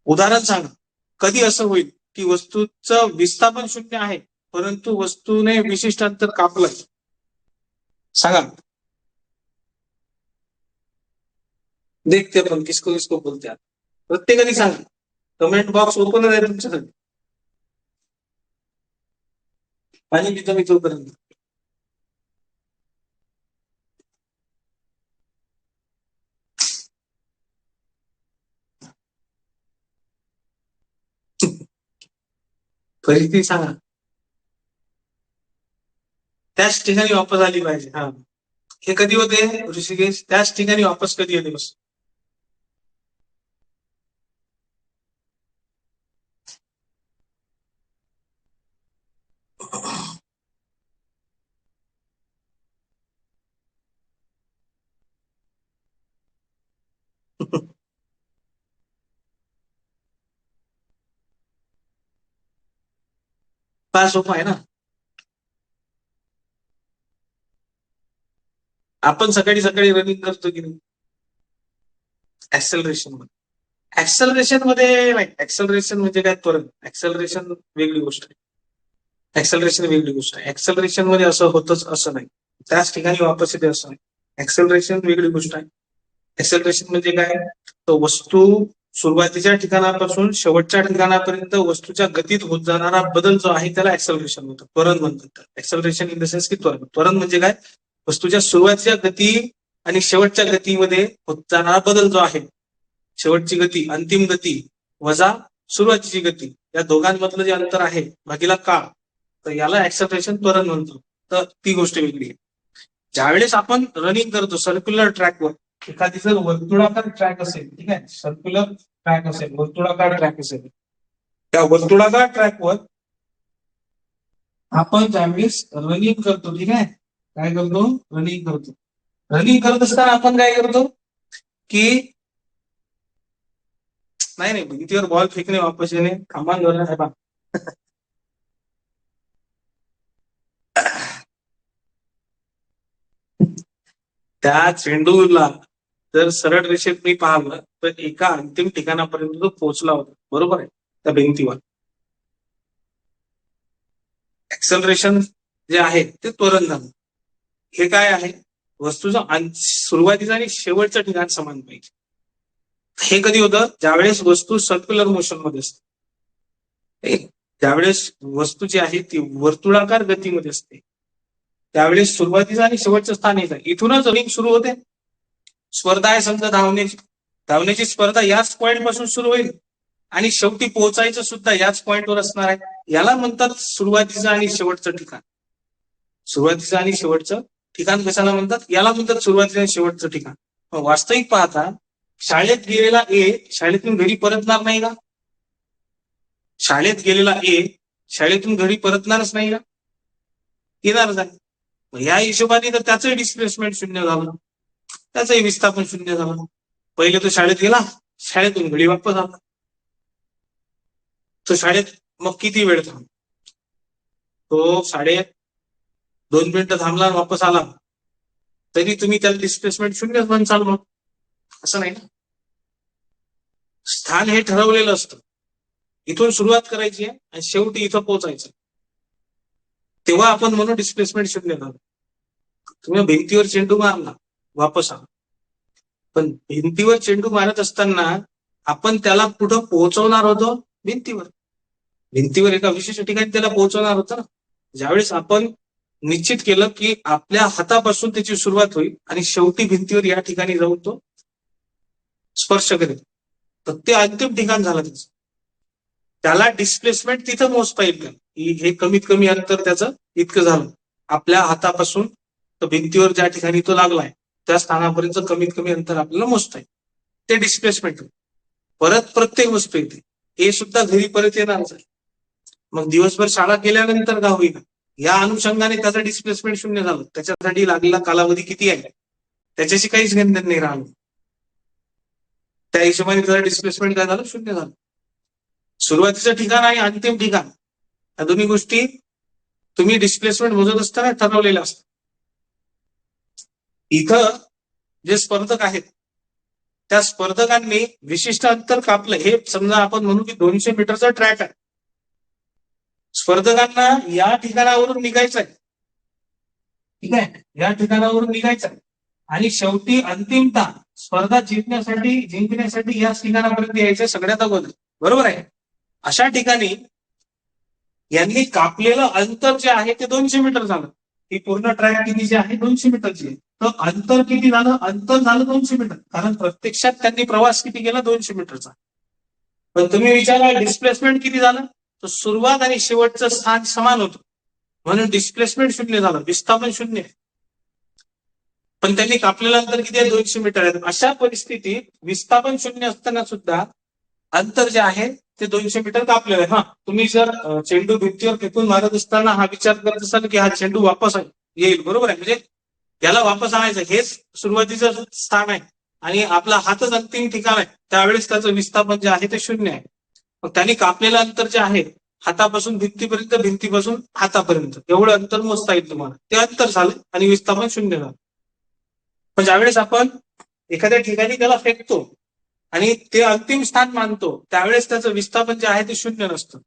उदाहरण सांगा, कधी असं होईल की वस्तूचं विस्थापन शून्य आहे परंतु वस्तूने विशिष्ट अंतर कापलंय? सांगा. देखते पण किसको किसको बोलते. प्रत्येकाने सांगा. कमेंट बॉक्स ओपन आहे तुमच्यासाठी. पाणी पितो मी तोपर्यंत. परिस्थिती सांगा. त्याच ठिकाणी वापस आली पाहिजे. हा, हे कधी होते ऋषिकेश? त्याच ठिकाणी वापस कधी येते? बस फार सोपं आहे ना. आपण सकाळी सकाळी रनिंग करतो की नाही? ऍक्सेलरेशन मध्ये, ऍक्सेलरेशन मध्ये नाही. ऍक्सेलरेशन म्हणजे काय? त्वरण. ऍक्सेलरेशन वेगळी गोष्ट आहे. ऍक्सेलरेशन वेगळी गोष्ट आहे. ऍक्सेलरेशन मध्ये असं होतच असं नाही, त्याच ठिकाणी वापस येते असं नाही. ऍक्सेलरेशन वेगळी गोष्ट आहे. ऍक्सेलरेशन म्हणजे काय? तर वस्तू सुरुवातीच्या ठिकाणापासून शेवटच्या ठिकाणापर्यंत वस्तूच्या गतीत होत जाणारा बदल जो आहे त्याला ऍक्सेलरेशन म्हणतात, त्वरण म्हणतात. ऍक्सेलरेशन इन द सेन्स की त्वरण. त्वरण म्हणजे काय? वस्तूच्या सुरुवातीच्या गती आणि शेवटच्या गतीमध्ये होत जाणारा बदल जो आहे, शेवटची गती, अंतिम गती वजा सुरुवातीची गती, या दोघांमधलं जे अंतर आहे भागीला काळ, तर याला ऍक्सेलरेशन त्वरण म्हणतो. तर ती गोष्ट वेगळी आहे. ज्यावेळेस आपण रनिंग करतो सर्क्युलर ट्रॅकवर, एखादी जर वर्तुळाकार ट्रॅक असेल, ठीक आहे, सर्क्युलर ट्रॅक असेल, वर्तुळाकार ट्रॅक असेल, त्या वर्तुळाकार ट्रॅकवर आपण ज्यावेळेस रनिंग करतो, ठीक आहे, काय करतो, रनिंग करतो. रनिंग करत असताना आपण काय करतो की नाही भिंतीवर बॉल फेकणे वापस येणे कमान आहे बा. त्या चेंडूला जर सरळ रेषेत मी पाहिलं तर एका अंतिम ठिकाणापर्यंत तो पोहोचला होता, बरोबर आहे, त्या भिंतीवर. ऍक्सेलरेशन जे आहे ते त्वरण झालं. हे काय आहे, वस्तूचं सुरुवातीचं आणि शेवटचं ठिकाण समान पाहिजे. हे कधी होतं, ज्यावेळेस वस्तू सर्क्युलर मोशन मध्ये असते. ज्यावेळेस वस्तू जी आहे ती वर्तुळाकार गतीमध्ये असते, त्यावेळेस सुरुवातीचं आणि शेवटचं स्थान येत आहे. इथूनच रनिंग सुरू होते. स्पर्धा आहे समजा धावण्याची स्पर्धा याच पॉइंट पासून सुरू होईल आणि शेवटी पोहोचायचं सुद्धा याच पॉइंटवर असणार आहे. याला म्हणतात सुरुवातीचं आणि शेवटचं ठिकाण. सुरुवातीचं आणि शेवटचं ठिकाण कशाला म्हणतात, याला म्हणतात सुरुवातीचं आणि शेवटचं ठिकाण. वास्तविक पाहता शाळेत गेलेला ए शाळेतून घरी परतणार नाही का? शाळेत गेलेला ए शाळेतून घरी परतणारच नाही का? येणारच आहे. या हिशोबाने तर त्याचंही डिस्प्लेसमेंट शून्य झालं, त्याचंही विस्थापन शून्य झालं. पहिले तो शाळेत गेला, शाळेतून घरी वापस आला. तो शाळेत मग किती वेळ थांबला, तो शाळेत 2 मिनिटं थांबला वापस आला, तरी तुम्ही त्याला डिस्प्लेसमेंट शून्यच म्हणसाल. मग असं नाही ना, स्थान हे ठरवलेलं असतं. इथून सुरुवात करायची आहे आणि शेवटी इथं पोहोचायचं, तेव्हा आपण म्हणू डिस्प्लेसमेंट शून्य झालं. तुम्ही भिंतीवर चेंडू मारला, वापस आला, पण भिंतीवर चेंडू मारत असताना आपण त्याला कुठं पोहोचवणार होतो, भिंतीवर एका विशिष्ट ठिकाणी त्याला पोहोचवणार होतं ना. ज्यावेळेस आपण निश्चित केलं की आपल्या हातापासून त्याची सुरुवात होईल आणि शेवटी भिंतीवर या ठिकाणी जाऊन तो स्पर्श करेल, तर ते अंतिम ठिकाण झालं त्याचं. त्याला डिस्प्लेसमेंट तिथं मोजता येईल का, हे कमीत कमी अंतर त्याचं इतकं झालं. आपल्या हातापासून तर भिंतीवर ज्या ठिकाणी तो लागलाय त्या स्थानापर्यंत कमीत कमी अंतर आपल्याला मोजता येईल, ते डिस्प्लेसमेंट. परत प्रत्येक वस्तू येते, हे सुद्धा घरी परत येणारच आहे. मग दिवसभर शाळा केल्यानंतर का होईना, या अनुषंगाने त्याचं डिस्प्लेसमेंट शून्य झालं. त्याच्यासाठी लागलेला कालावधी किती आहे त्याच्याशी काहीच घेणं नाही राहिलं. त्या हिशोबाने त्याचं डिस्प्लेसमेंट काय झालं, शून्य झालं. सुरुवातीचं ठिकाण आणि अंतिम ठिकाण या दोन्ही गोष्टी तुम्ही डिस्प्लेसमेंट मोजत असताना ठरवलेल्या असतात. इथं जे स्पर्धक आहेत त्या स्पर्धकांनी विशिष्ट अंतर कापलं. हे समजा आपण म्हणू की 200 मीटरचा ट्रॅक आहे. स्पर्धकांना या ठिकाणावरून निघायचं आहे, ठीक आहे, या ठिकाणावरून निघायचं आहे आणि शेवटी अंतिमतः स्पर्धा जिंकण्यासाठी याच ठिकाणापर्यंत यायचं सगळ्यात अगोदर, बरोबर आहे. अशा ठिकाणी यांनी कापलेलं अंतर जे आहे ते 200 मीटर झालं. ही पूर्ण ट्रॅक किती जी आहे 200 मीटरची आहे. तर अंतर किती झालं, अंतर झालं 200 मीटर, कारण प्रत्यक्षात त्यांनी प्रवास किती केला, 200 मीटरचा. पण तुम्ही विचारा डिस्प्लेसमेंट किती झालं, तर सुरुवात आणि शेवटचं स्थान समान होतं, म्हणून डिस्प्लेसमेंट शून्य झालं, विस्थापन शून्य. पण त्यांनी कापलेलं अंतर किती आहे, 200 मीटर आहे. अशा परिस्थितीत विस्थापन शून्य असताना सुद्धा अंतर जे आहे ते 200 मीटर कापलेलं आहे. हा, तुम्ही जर चेंडू भिंतीवर फेकून मारत असताना हा विचार करत असाल की हा चेंडू वापस येईल, बरोबर आहे, म्हणजे याला वापस आणायचं, हेच सुरुवातीचं स्थान आहे आणि आपला हातच अंतिम ठिकाण आहे, त्यावेळेस त्याचं विस्थापन जे आहे ते शून्य आहे. मग त्यांनी कापलेलं अंतर जे आहे हातापासून भिंतीपर्यंत, भिंतीपासून हातापर्यंत, एवढं अंतर मोजता येईल तुम्हाला, ते अंतर झालं आणि विस्थापन शून्य झालं. पण ज्यावेळेस आपण एखाद्या ठिकाणी त्याला फेकतो आणि ते अंतिम स्थान मानतो, त्यावेळेस त्याचं विस्थापन जे आहे ते शून्य नसतं.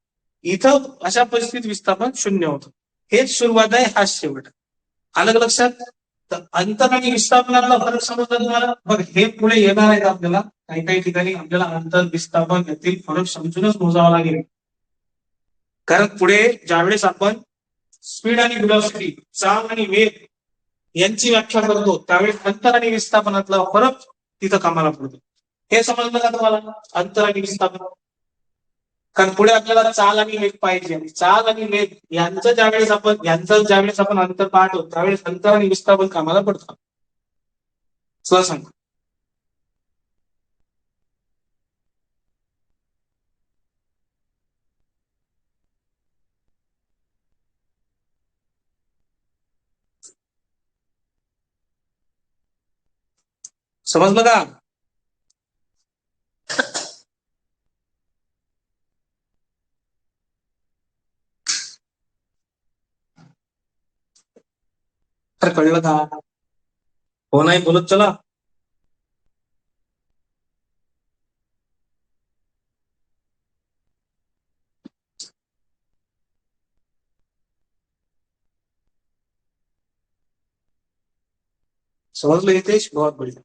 इथं अशा परिस्थितीत विस्थापन शून्य होतं. हेच सुरुवात आहे, हाच शेवट. अलग लक्षात. तर अंतर आणि विस्थापनातला फरक समजला तुम्हाला. बघ, हे पुढे येणार आहेत आपल्याला काही काही ठिकाणी, आपल्याला अंतर विस्थापन यातील फरक समजूनच मोजावा लागेल. कारण पुढे ज्यावेळेस आपण स्पीड आणि व्हेलॉसिटी, चाल आणि वेग यांची व्याख्या करतो, त्यावेळेस अंतर आणि विस्थापनातला फरक तिथं कामाला पडतो. हे समजलं का तुम्हाला अंतर आणि विस्थापन? कारण पुढे आपल्याला चाल आणि वेग पाहिजे. चाल आणि वेग यांचं ज्यावेळेस आपण अंतर पाहतो त्यावेळेस अंतर आणि विस्थापन कामाला पडतं. चला सांग. समजलं का? तर कळलं का? हो नाही बोलत चला. समजलं हितेश? बहुत बढ़िया.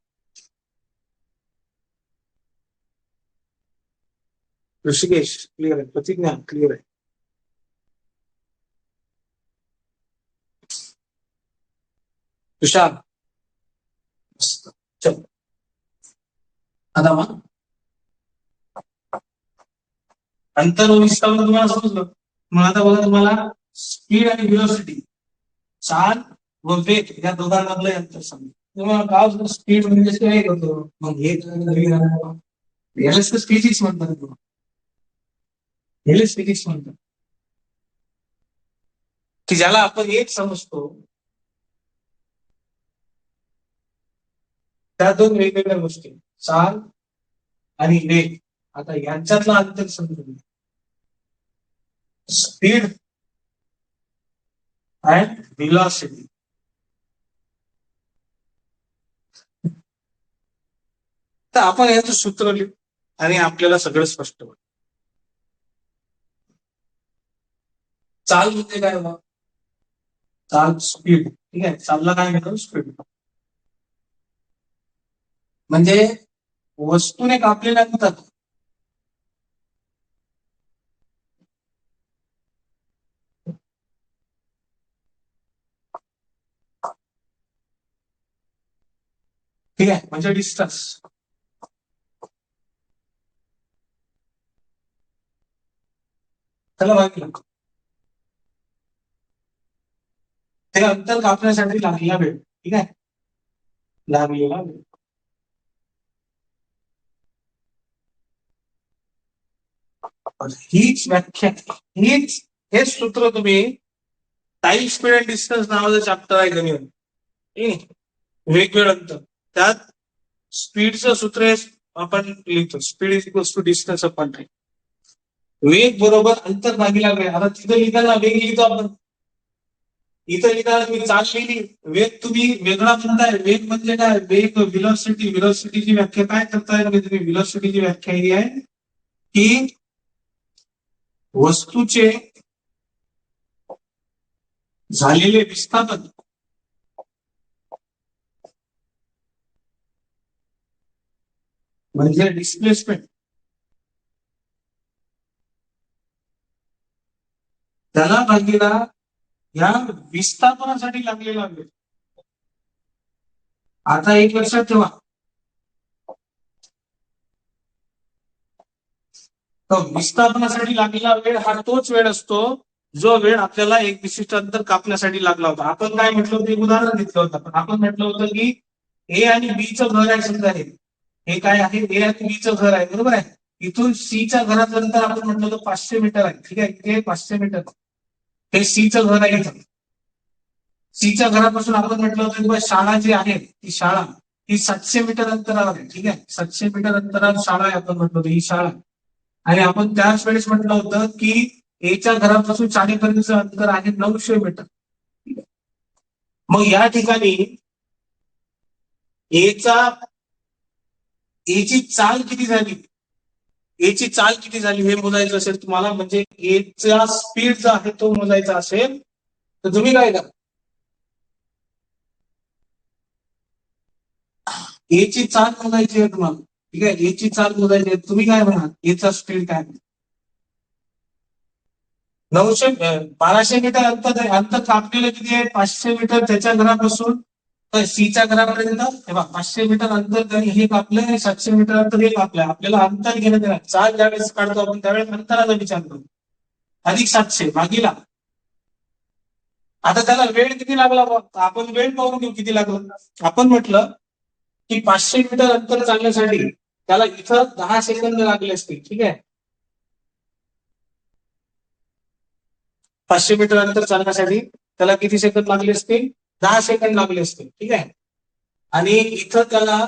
ऋषिकेश क्लियर आहे. प्रतिज्ञा क्लियर आहे. तुषार चल आता मग अंतर व विस्थापन तुम्हाला समजलं. मग आता बघा तुम्हाला स्पीड आणि व्हेलॉसिटी, चाल व वेग या दोघांमधलं अंतर समजा. तुम्हाला काय स्पीड म्हणजे काय होतो? मग हे यालाच तर फिजिक्स म्हणतात. हेच फिजिक्स म्हणतात की ज्याला आपण एक समजतो त्या दोन वेगवेगळ्या गोष्टी, चाल आणि वेग. आता यांच्यातला अंतर समजून स्पीड अँड व्हेलॉसिटी. तर आपण याचं सूत्र लिहू आणि आपल्याला सगळं स्पष्ट होईल. चाल म्हणजे काय मग? चाल स्पीड. ठीक आहे, चालला काय म्हणतो? स्पीड. म्हणजे वस्तूने कापलेल्या अंतर ठीक आहे, म्हणजे डिस्टन्स. त्याला माहिती ते अंतर कापण्यासाठी लागलेला वेळ. ठीक आहे, लागलेला वेळ. हीच व्याख्या, हेच सूत्र तुम्ही टाइम स्पीड अँड डिस्टन्स नावाचं चॅप्टर आहे गणित, वेगवेगळं अंतर. त्यात स्पीडचं सूत्र आपण लिहितो, speed is equals to distance upon time. वेग बरोबर अंतर भागीला वेळ. आता तिथं लिहिताना वेग लिहितो आपण, इथं लिहिताना तुम्ही चाल लिहिली, वेग तुम्ही वेगळा म्हणताय. वेग म्हणजे काय? वेग व्हेलॉसिटी. व्हेलॉसिटीची व्याख्या काय करताय तुम्ही? व्हेलॉसिटीची व्याख्या ही आहे की वस्तूचे झालेले विस्थापन म्हणजे डिस्प्लेसमेंट, त्याला भागीला या विस्थापनासाठी लागलेला वेळ. आता एक लक्षात ठेवा, तर विस्थापनासाठी लागलेला वेळ हा तोच वेळ असतो जो वेळ आपल्याला एक विशिष्ट अंतर कापण्यासाठी लागला होता. आपण काय म्हटलं होतं? एक उदाहरण घेतलं होतं. पण आपण म्हटलं होतं की ए आणि बी चं घर आहे समजा. हे काय आहे? ए आणि बी चं घर आहे, बरोबर आहे. इथून सी च्या घराचं अंतर आपण म्हटलं होतं 500 मीटर आहे. ठीक आहे, इथे 500 मीटर. हे सी चं घर आहे. इथं सीच्या घरापासून आपण म्हटलं होतं की शाळा जी आहे ती शाळा ही 700 मीटर अंतरावर आहे. ठीक आहे, 700 मीटर अंतरावर शाळा आहे आपण म्हटलं होतं, ही शाळा. आणि आपण त्याच वेळेस म्हटलं होतं की एच्या घरापासून शाळेपर्यंतचं अंतर आहे 900 मीटर. मग या ठिकाणी एची चाल किती झाली, एची चाल किती झाली हे मोजायचं असेल तुम्हाला, म्हणजे एचा स्पीड जो आहे तो मोजायचा असेल, तर तुम्ही काय करा, एची चाल मोजायची आहे तुम्हाला. ठीक आहे, एची चाल मोजायची आहे. तुम्ही काय म्हणा, एचा स्पीड काय? 1200 मीटर अंतर कापलेलं किती आहे? 500 मीटर त्याच्या घरापासून तर सीच्या घरापर्यंत तेव्हा 500 मीटर अंतर त्यांनी हे कापलंय आणि 700 मीटर अंतर हे कापलंय. आपल्याला अंतर घेणं देणार. चाल ज्यावेळेस काढतो आपण त्यावेळेस अंतराचा विचार करतो. अधिक 700 भागीला. आता त्याला वेळ किती लागला आपण वेळ पाहून घेऊ किती लागला. आपण म्हटलं की 500 मीटर अंतर चालण्यासाठी त्याला इथं 10 सेकंद लागले असतील. ठीक आहे. 500 मीटर अंतर चालण्यासाठी त्याला किती सेकंद लागले असतील? 10 सेकंद लागले असतील. ठीक आहे. आणि इथं त्याला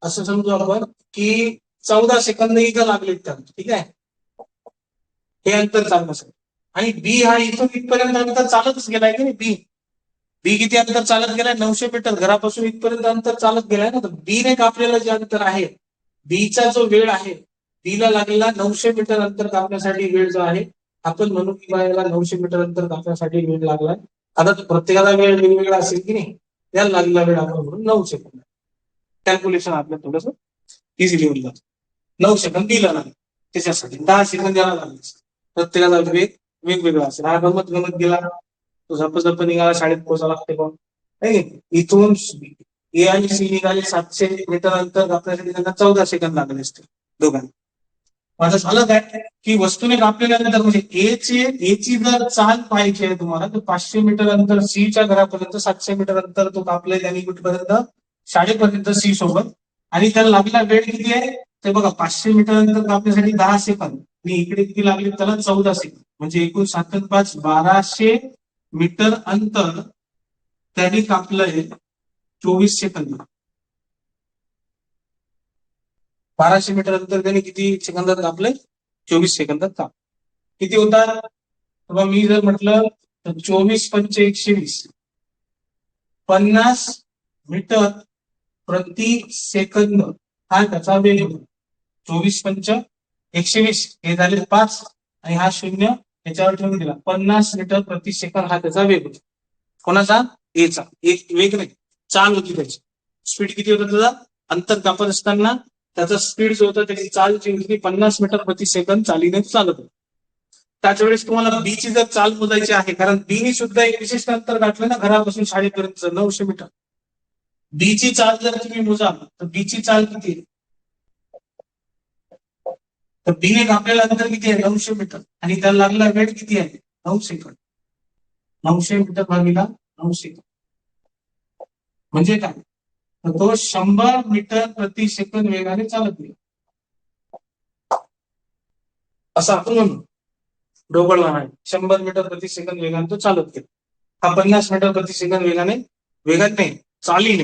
असं समजू आपण की 14 सेकंद इथं लागले त्याला. ठीक आहे. हे अंतर चालण्यासाठी. आणि बी हा इथून इथपर्यंत अंतर चालतच गेलाय की नाही. बी किती अंतर चालत गेलाय? 900 मीटर. घरापासून इथपर्यंत अंतर चालत गेलाय ना. तर बी ने कापलेलं जे अंतर आहे, बीचा जो वेळ आहे, बीला लागलेला 900 मीटर अंतर कापण्यासाठी वेळ जो आहे, आपण म्हणू की याला 900 मीटर अंतर कापण्यासाठी वेळ लागलाय. आता प्रत्येकाला वेळ वेगवेगळा असेल की नाही, त्याला लागलेला वेळ आपण म्हणून 9 सेकंद. कॅल्क्युलेशन आपलं थोडस इझिली होऊन जातं. 9 सेकंद बीला लागले त्याच्यासाठी, 10 सेकंद याला लागले. प्रत्येकाचा वेग वेगवेगळा असेल. हा गमत गमत गेला तो झपझप निघाला, शाळेत पोहोचा लागते पण इथून ए आणि सी निघाले 700 मीटर अंतर कापण्यासाठी त्यांना 14 सेकंद लागले असते दोघांना. माझं झालं काय की वस्तूने कापलेल्यानंतर म्हणजे एची जर चाल पाहायची आहे तुम्हाला तर 500 मीटर अंतर सीच्या घरापर्यंत, 700 मीटर अंतर तो कापलाय त्यांनी कुठपर्यंत? शाळेपर्यंत सी सोबत. आणि त्याला लागला वेळ किती आहे ते बघा. 500 मीटर अंतर कापण्यासाठी 10 सेकंद आणि इकडे किती लागले त्याला? 14 सेकंद. म्हणजे एकूण 7 5 1200 मीटर अंतर त्यांनी कापलंय 24 सेकंद. 1200 मीटर अंतर त्यांनी किती सेकंदात कापलंय? 24 सेकंदात काप. किती होतात? मी जर म्हटलं तर 24 पंच 120, 50 मीटर प्रति सेकंद हा त्याचा वेग होता. 24 पंच 120 हे झाले 5 आणि हा 0 याच्यावर ठेवून दिला. 50 मीटर प्रति सेकंद हा त्याचा वेग होता. कोणाचा? एचा. एक वेग नाही, चाल होती त्याची. स्पीड किती होता त्याचा? अंतर कापत असताना त्याचा स्पीड जो होता त्याची चाल जी होती 50 मीटर प्रति सेकंद चालीने चालत होती. त्याच वेळेस तुम्हाला बीची जर चाल मोजायची आहे, कारण बीनी सुद्धा एक विशिष्ट अंतर गाठलं ना घरापासून शाळेपर्यंत 900 मीटर. बीची चाल जर तुम्ही मोजाल तर बीची चाल किती आहे? तर बीने कापलेलं अंतर किती आहे? 900 मीटर. आणि त्याला लागलेला वेळ किती आहे? 9 सेकंद. 900 मीटर भागीला 9 सेकंद म्हणजे काय? तर तो 100 मीटर प्रति सेकंद वेगाने चालत गेला असं आपण म्हणू. ढोबळ आहे 100 मीटर प्रति सेकंद वेगाने तो चालत गेला. हा 50 मीटर प्रति सेकंद वेगात नाही, चालीने.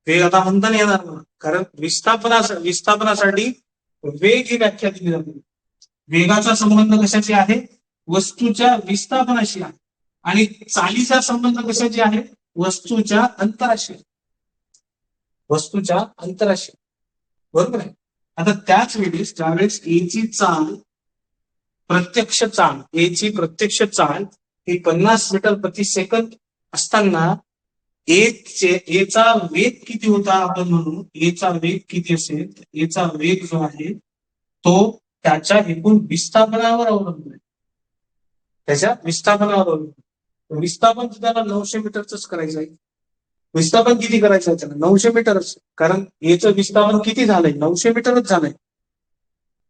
वेग आता म्हणता नाही येणार मला, कारण विस्थापनासाठी वेग ही व्याख्या दिली जाते. वेगाचा संबंध कशाशी आहे? वस्तूच्या विस्थापनाशी आहे. आणि चालीचा संबंध कशाशी आहे? वस्तूच्या अंतराशी. बरोबर आहे. आता त्याच वेळेस ज्यावेळेस एची चाल प्रत्यक्ष चाल ही 50 मीटर प्रति सेकंद असताना एचा वेग किती होता आपण म्हणू. एचा वेग किती असेल? एचा वेग जो आहे तो त्याच्या एकूण विस्थापनावर अवलंबून आहे. त्याच्या विस्थापनावर अवलंबून. विस्थापन त्याला 900 मीटरच करायचं आहे. विस्थापन किती करायचं आहे त्याला? 900 मीटरच. कारण एचं विस्थापन किती झालंय? 900 मीटरच झालंय.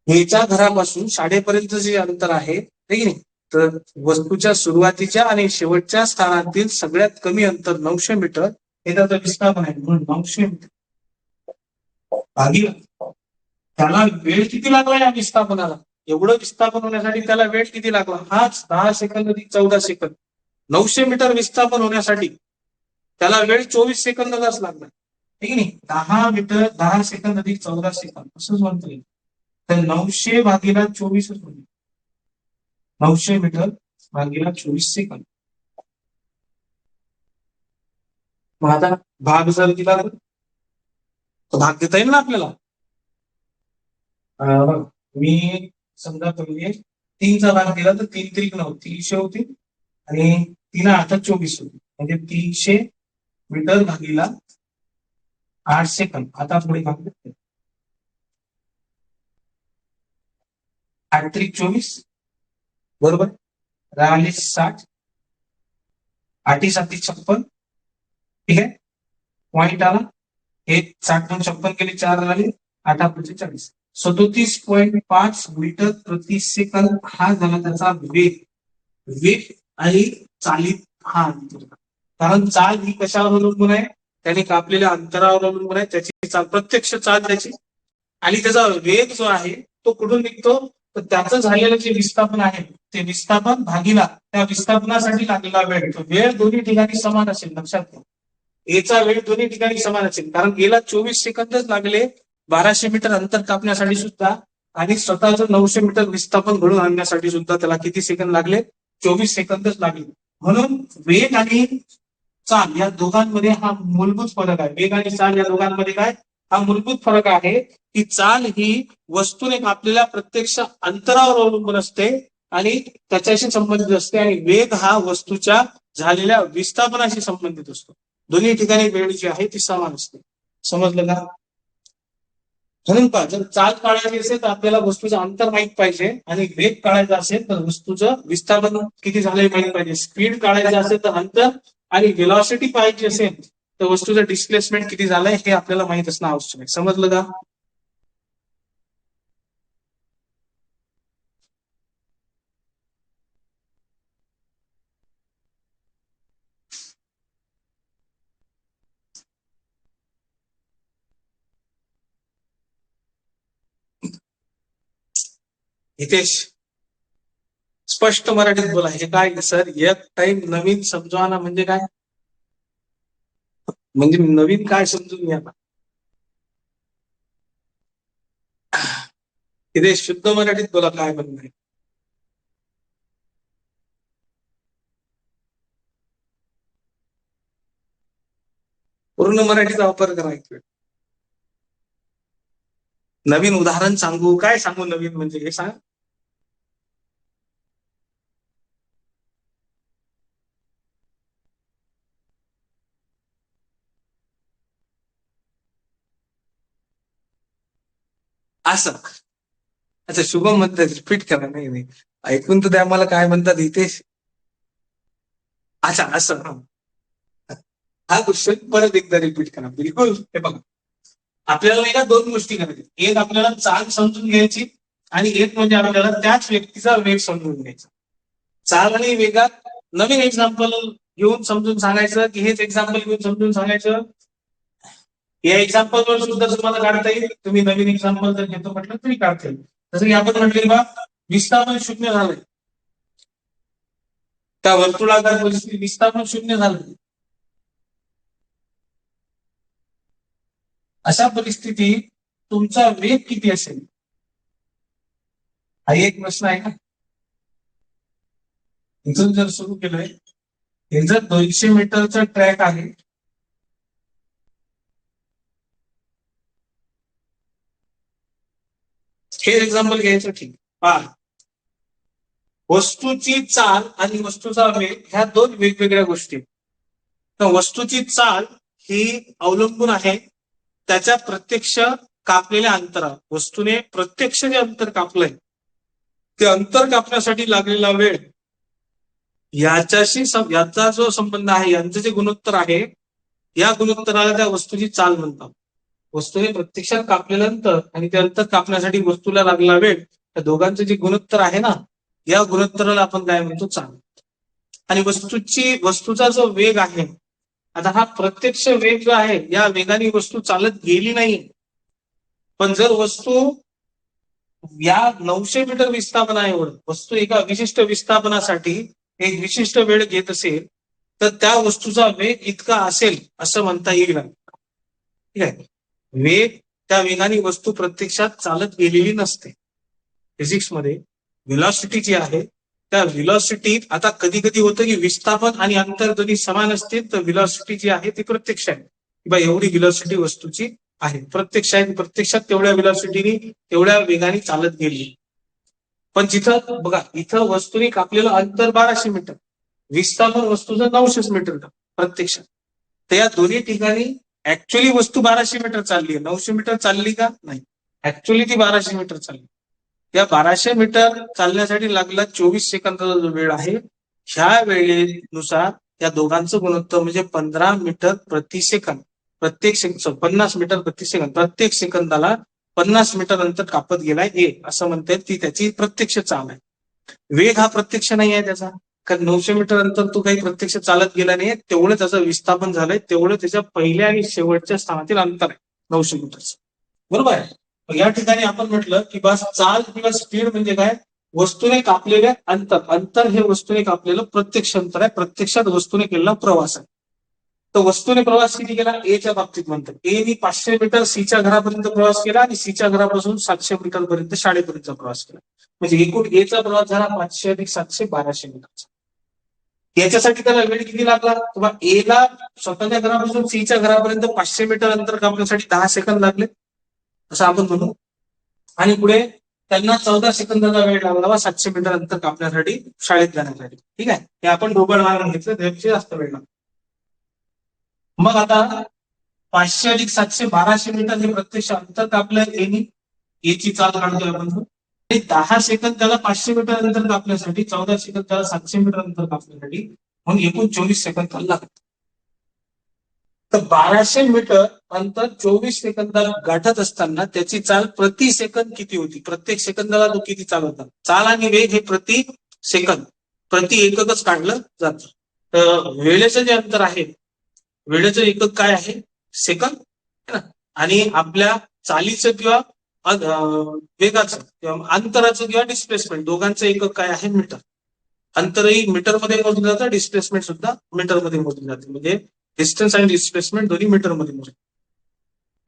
एच्या घरापासून शाळेपर्यंत जे अंतर आहे की नाही, तर वस्तूच्या सुरुवातीच्या आणि शेवटच्या स्थानातील सगळ्यात कमी अंतर 900 मीटर हे त्याचं विस्थापन आहे. म्हणून 900 मीटर भागीला त्याला वेळ किती लागला या विस्थापनाला? एवढं विस्थापन होण्यासाठी त्याला वेळ किती लागला? हाच 10 सेकंद अधिक 14 सेकंद. 900 मीटर विस्थापन होण्यासाठी त्याला वेळ 24 सेकंदच लागला. ठीक नाही. 10 सेकंद अधिक 14 सेकंद असंच म्हणता येईल. तर 900 भागीला 24 होईल. 900 मीटर भागीला 24 सेकंद. मग आता भाग जर दिला तर भाग देता येईल ना आपल्याला. मी समजा पहिले 3चा भाग दिला तर 3 त्रिक 9, 300 होतील आणि 3 8 24 होतील. म्हणजे 300 मीटर भागीला 8 सेकंद. आता पुढे भाग 8 त्रिक 24 बरोबर. 60 8 7 56 ठीक आहे, पॉईंट आला. हे 60×56 केले 4 झाले 8×45 37.5 मीटर प्रति सेकंद हा झाला त्याचा वेग. वेग आणि चालित हा अंतर. कारण चाल ही कशावर अवलंबून आहे, त्याने कापलेल्या अंतरावर अवलंबून आहे, त्याची चाल प्रत्यक्ष चाल त्याची. आणि त्याचा वेग जो आहे तो कुठून निघतो, तर त्याचं झालेलं जे विस्थापन आहे ते विस्थापन भागीला त्या विस्थापनासाठी लागलेला वेळ. वेळ दोन्ही ठिकाणी समान असेल, लक्षात घ्या. एचा वेळ दोन्ही ठिकाणी समान असेल, कारण गेला 24 सेकंदच लागले 1200 मीटर अंतर कापण्यासाठी सुद्धा, आणि स्वतःचं 900 मीटर विस्थापन घडून आणण्यासाठी सुद्धा त्याला किती सेकंद लागले, 24 सेकंदच लागले. म्हणून वेग आणि चाल या दोघांमध्ये हा मूलभूत फरक आहे. वेग आणि चाल या दोघांमध्ये काय हा मूलभूत फरक आहे, की चाल ही वस्तूने कापलेल्या प्रत्यक्ष अंतरावर अवलंबून असते आणि त्याच्याशी संबंधित असते, आणि वेग हा वस्तूच्या झालेल्या विस्थापनाशी संबंधित असतो. दोन्ही ठिकाणी वेळ जी आहे ती समान असते. समजलं का? म्हणून पहा, जर चाल काढायची असेल तर आपल्याला वस्तूचं अंतर माहित पाहिजे, आणि वेग काढायचा असेल तर वस्तूचं विस्थापन किती झालंय माहित पाहिजे. स्पीड काढायचं असेल तर अंतर, आणि व्हेलॉसिटी पाहायची असेल तर वस्तूचं डिस्प्लेसमेंट किती झालंय हे आपल्याला माहित असणं आवश्यक आहे. समजलं का? हितेश, स्पष्ट मराठीत बोला. हे काय सर, एक टाइम नवीन समजावा ना, म्हणजे काय, म्हणजे नवीन काय समजून घ्या. हितेश, शुद्ध मराठीत बोला, काय म्हणणं आहे. पूर्ण मराठीचा वापर करा. नवीन उदाहरण सांगू, काय सांगू नवीन, म्हणजे हे सांग. असं. अच्छा, शुभम म्हणतात रिपीट करा. नाही नाही, ऐकून तर द्या मला, काय म्हणतात हितेश. अच्छा, असं. हा क्वेश्चन परत एकदा रिपीट करा बिलकुल. हे बघा, आपल्याला एका दोन गोष्टी करायच्या. एक आपल्याला चाल समजून घ्यायची, आणि एक म्हणजे आपल्याला त्याच व्यक्तीचा वेग समजून घ्यायचा. चाल आणि वेगात नवीन एक्झाम्पल घेऊन समजून सांगायचं, की हेच एक्झाम्पल घेऊन समजून सांगायचं. या एक्झाम्पल वर सुद्धा तुम्हाला काढता येईल. तुम्ही नवीन एक्झाम्पल जर घेतो म्हटलं तरी काढता येईल. जसं की आपण म्हटले बा, विस्थापन 0 झालंय, त्या वर्तुळाकार परिस्थिती विस्थापन 0 झालं. अशा परिस्थितीत तुमचा वेग किती असेल, हा एक प्रश्न आहे ना. इथून जर सुरू केलंय, हे जर 200 मीटरचा ट्रॅक आहे, हे एक्झाम्पल घ्यायचं. ठीक, पहा, वस्तूची चाल आणि वस्तूचा वेग ह्या दोन वेगवेगळ्या गोष्टी. तर वस्तूची चाल ही अवलंबून आहे त्याच्या प्रत्यक्ष कापलेल्या अंतरावर. वस्तूने प्रत्यक्ष जे अंतर कापलंय ते अंतर कापण्यासाठी लागलेला वेळ, याच्याशी याचा जो संबंध आहे, यांचं जे गुणोत्तर आहे, या गुणोत्तराला त्या वस्तूची चाल म्हणतात. वस्तूने प्रत्यक्षात कापलेलं अंतर आणि ते अंतर कापण्यासाठी वस्तूला लागलेला वेळ, या दोघांचं जे गुणोत्तर आहे ना, या गुणोत्तराला आपण काय म्हणतो, चाल. आणि वस्तूचा जो वेग आहे, आता हा प्रत्यक्ष वेग जो आहे, या वेगाने वस्तू चालत गेली नाही. पण जर वस्तू या 900 मीटर विस्थापनाएवढं वस्तू एका विशिष्ट विस्थापनासाठी एक विशिष्ट वेळ घेत असेल, तर त्या वस्तूचा वेग इतका असेल असं म्हणता येईल. ठीक आहे, वेग त्या वेगाने वस्तू प्रत्यक्षात चालत गेलेली नसते. फिजिक्समध्ये व्हेलॉसिटी जी आहे, त्या व्हेलॉसिटीत आता कधी कधी होतं की विस्थापन आणि अंतर दोन्ही समान असतील, तर व्हेलॉसिटी जी आहे ती प्रत्यक्ष आहे, किंवा एवढी व्हेलॉसिटी वस्तूची आहे, प्रत्यक्ष आहे, प्रत्यक्षात तेवढ्या व्हेलॉसिटीने तेवढ्या वेगाने चालत गेली. पण जिथं बघा, इथं वस्तूने कापलेलं अंतर 1200 मीटर, विस्थापन वस्तूचं 900 मीटर प्रत्यक्षात. तर या दोन्ही ठिकाणी ऍक्च्युअली वस्तू 1200 मीटर चालली आहे, 900 मीटर चालली का नाही, ऍक्च्युअली ती 1200 मीटर चालली. त्या 1200 मीटर चालण्यासाठी लागला 24 सेकंदाचा जो वेळ आहे, ह्या वेळेनुसार या दोघांचं गुणोत्तर म्हणजे 15 मीटर प्रति सेकंद. प्रत्येक 50 मीटर प्रति सेकंद, प्रत्येक सेकंदाला 50 मीटर अंतर कापत गेलाय ए, असं म्हणते ती त्याची प्रत्यक्ष चाल आहे. वेग हा प्रत्यक्ष नाही आहे त्याचा, कारण 900 मीटर अंतर तो काही प्रत्यक्ष चालत गेला नाही, तेवढं त्याचं विस्थापन झालंय, तेवढं त्याच्या पहिल्या आणि शेवटच्या स्थानातील अंतर आहे 900 मीटरचं. बरोबर आहे. या ठिकाणी आपण म्हटलं की बस चाल किंवा स्पीड म्हणजे काय, वस्तूने कापलेले अंतर. अंतर हे वस्तूने कापलेलं प्रत्यक्ष अंतर आहे, प्रत्यक्षात वस्तूने केलेला प्रवास आहे. तर वस्तूने प्रवास किती केला एच्या बाबतीत म्हणतात. एनी 500 मीटर सीच्या घरापर्यंत प्रवास केला आणि सीच्या घरापासून 700 मीटर पर्यंत शाळेपर्यंत प्रवास केला. म्हणजे एकूण एचा प्रवास झाला 500 अधिक 700 1200 मीटरचा. याच्यासाठी त्याला वेळ किती लागला, किंवा एला स्वतःच्या घरापासून सीच्या घरापर्यंत 500 मीटर अंतर कापण्यासाठी 10 सेकंद लागले असं आपण म्हणू. आणि पुढे त्यांना 14 सेकंदाचा वेळ लागला 700 मीटर अंतर कापण्यासाठी शाळेत जाण्यासाठी. ठीक आहे, हे आपण ढोबळ मार्ग घेतलं, त्यापेक्षा जास्त वेळ लागला. मग आता 500 अधिक 700 1200 मीटर हे प्रत्यक्ष अंतर कापलं एनी, एची चाल काढतोय आपण. 10 सेकंद त्याला 500 मीटर अंतर कापण्यासाठी, 14 सेकंद त्याला 700 मीटर अंतर कापण्यासाठी, मग एकूण 24 सेकंद त्याला लागतात. तर 1200 मीटर अंतर 24 सेकंदात गाठत असताना त्याची चाल प्रति सेकंद किती होती, प्रत्येक सेकंदाला तो किती चालवतात. चाल आणि वेग हे प्रति सेकंद, प्रति एककच काढलं जातं. तर वेळेचं जे अंतर आहे, वेळेचं एकक काय आहे, सेकंद. आणि आपल्या चालीचं किंवा वेगाचं किंवा अंतराचं किंवा डिस्प्लेसमेंट दोघांचं एकक काय आहे, मीटर. अंतरही मीटरमध्ये मोजलं जातं, डिस्प्लेसमेंट सुद्धा मीटरमध्ये मोजली जाते. म्हणजे डिस्टन्स आणि डिस्प्लेसमेंट दोन्ही मीटरमध्ये मोजले.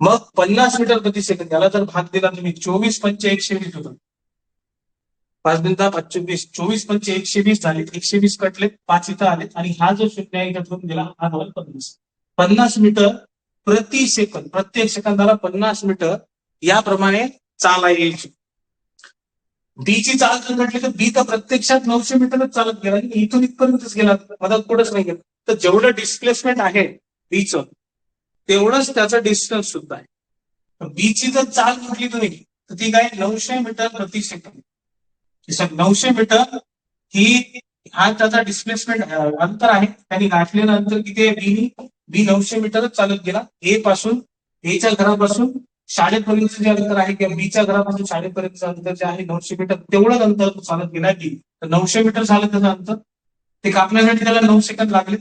मग 50 मीटर प्रति सेकंद याला जर भाग दिला तुम्ही, 24 पंचे 120 होतं. 5 10 5 24, 24 पंचे 120 झाले, 120 कटले, 5 इथं आले, आणि हा जो शून्य आहे इथं दिला हा झाला 50. 50 मीटर प्रति सेकंद, प्रत्येक सेकंदाला 50 मीटर याप्रमाणे चाल आहे यायची. बीची चाल जर म्हटली तर बी तर प्रत्यक्षात 900 मीटरच चालत गेला, इथून इथपर्यंतच गेला, मदत पुढेच नाही गेला. तर जेवढं डिस्प्लेसमेंट आहे बीचं तेवढंच त्याचं डिस्टन्स सुद्धा आहे. बीची जर चाल म्हटली तुम्ही तर ती काय 900 मीटर प्रति सेकंद. 900 मीटर ही हा त्याचा डिस्प्लेसमेंट अंतर आहे, त्यांनी गाठलेलं अंतर किती आहे, बी 900 मीटरच चालत गेला. ए पासून, एच्या घरापासून शाळेपर्यंत जे अंतर आहे, किंवा बीच्या घरापासून शाळेपर्यंतचं अंतर जे आहे 900 मीटर, तेवढंच अंतर चालत गेला की 900 मीटर झालं त्याचं अंतर. ते कापण्यासाठी त्याला 9 सेकंद लागले.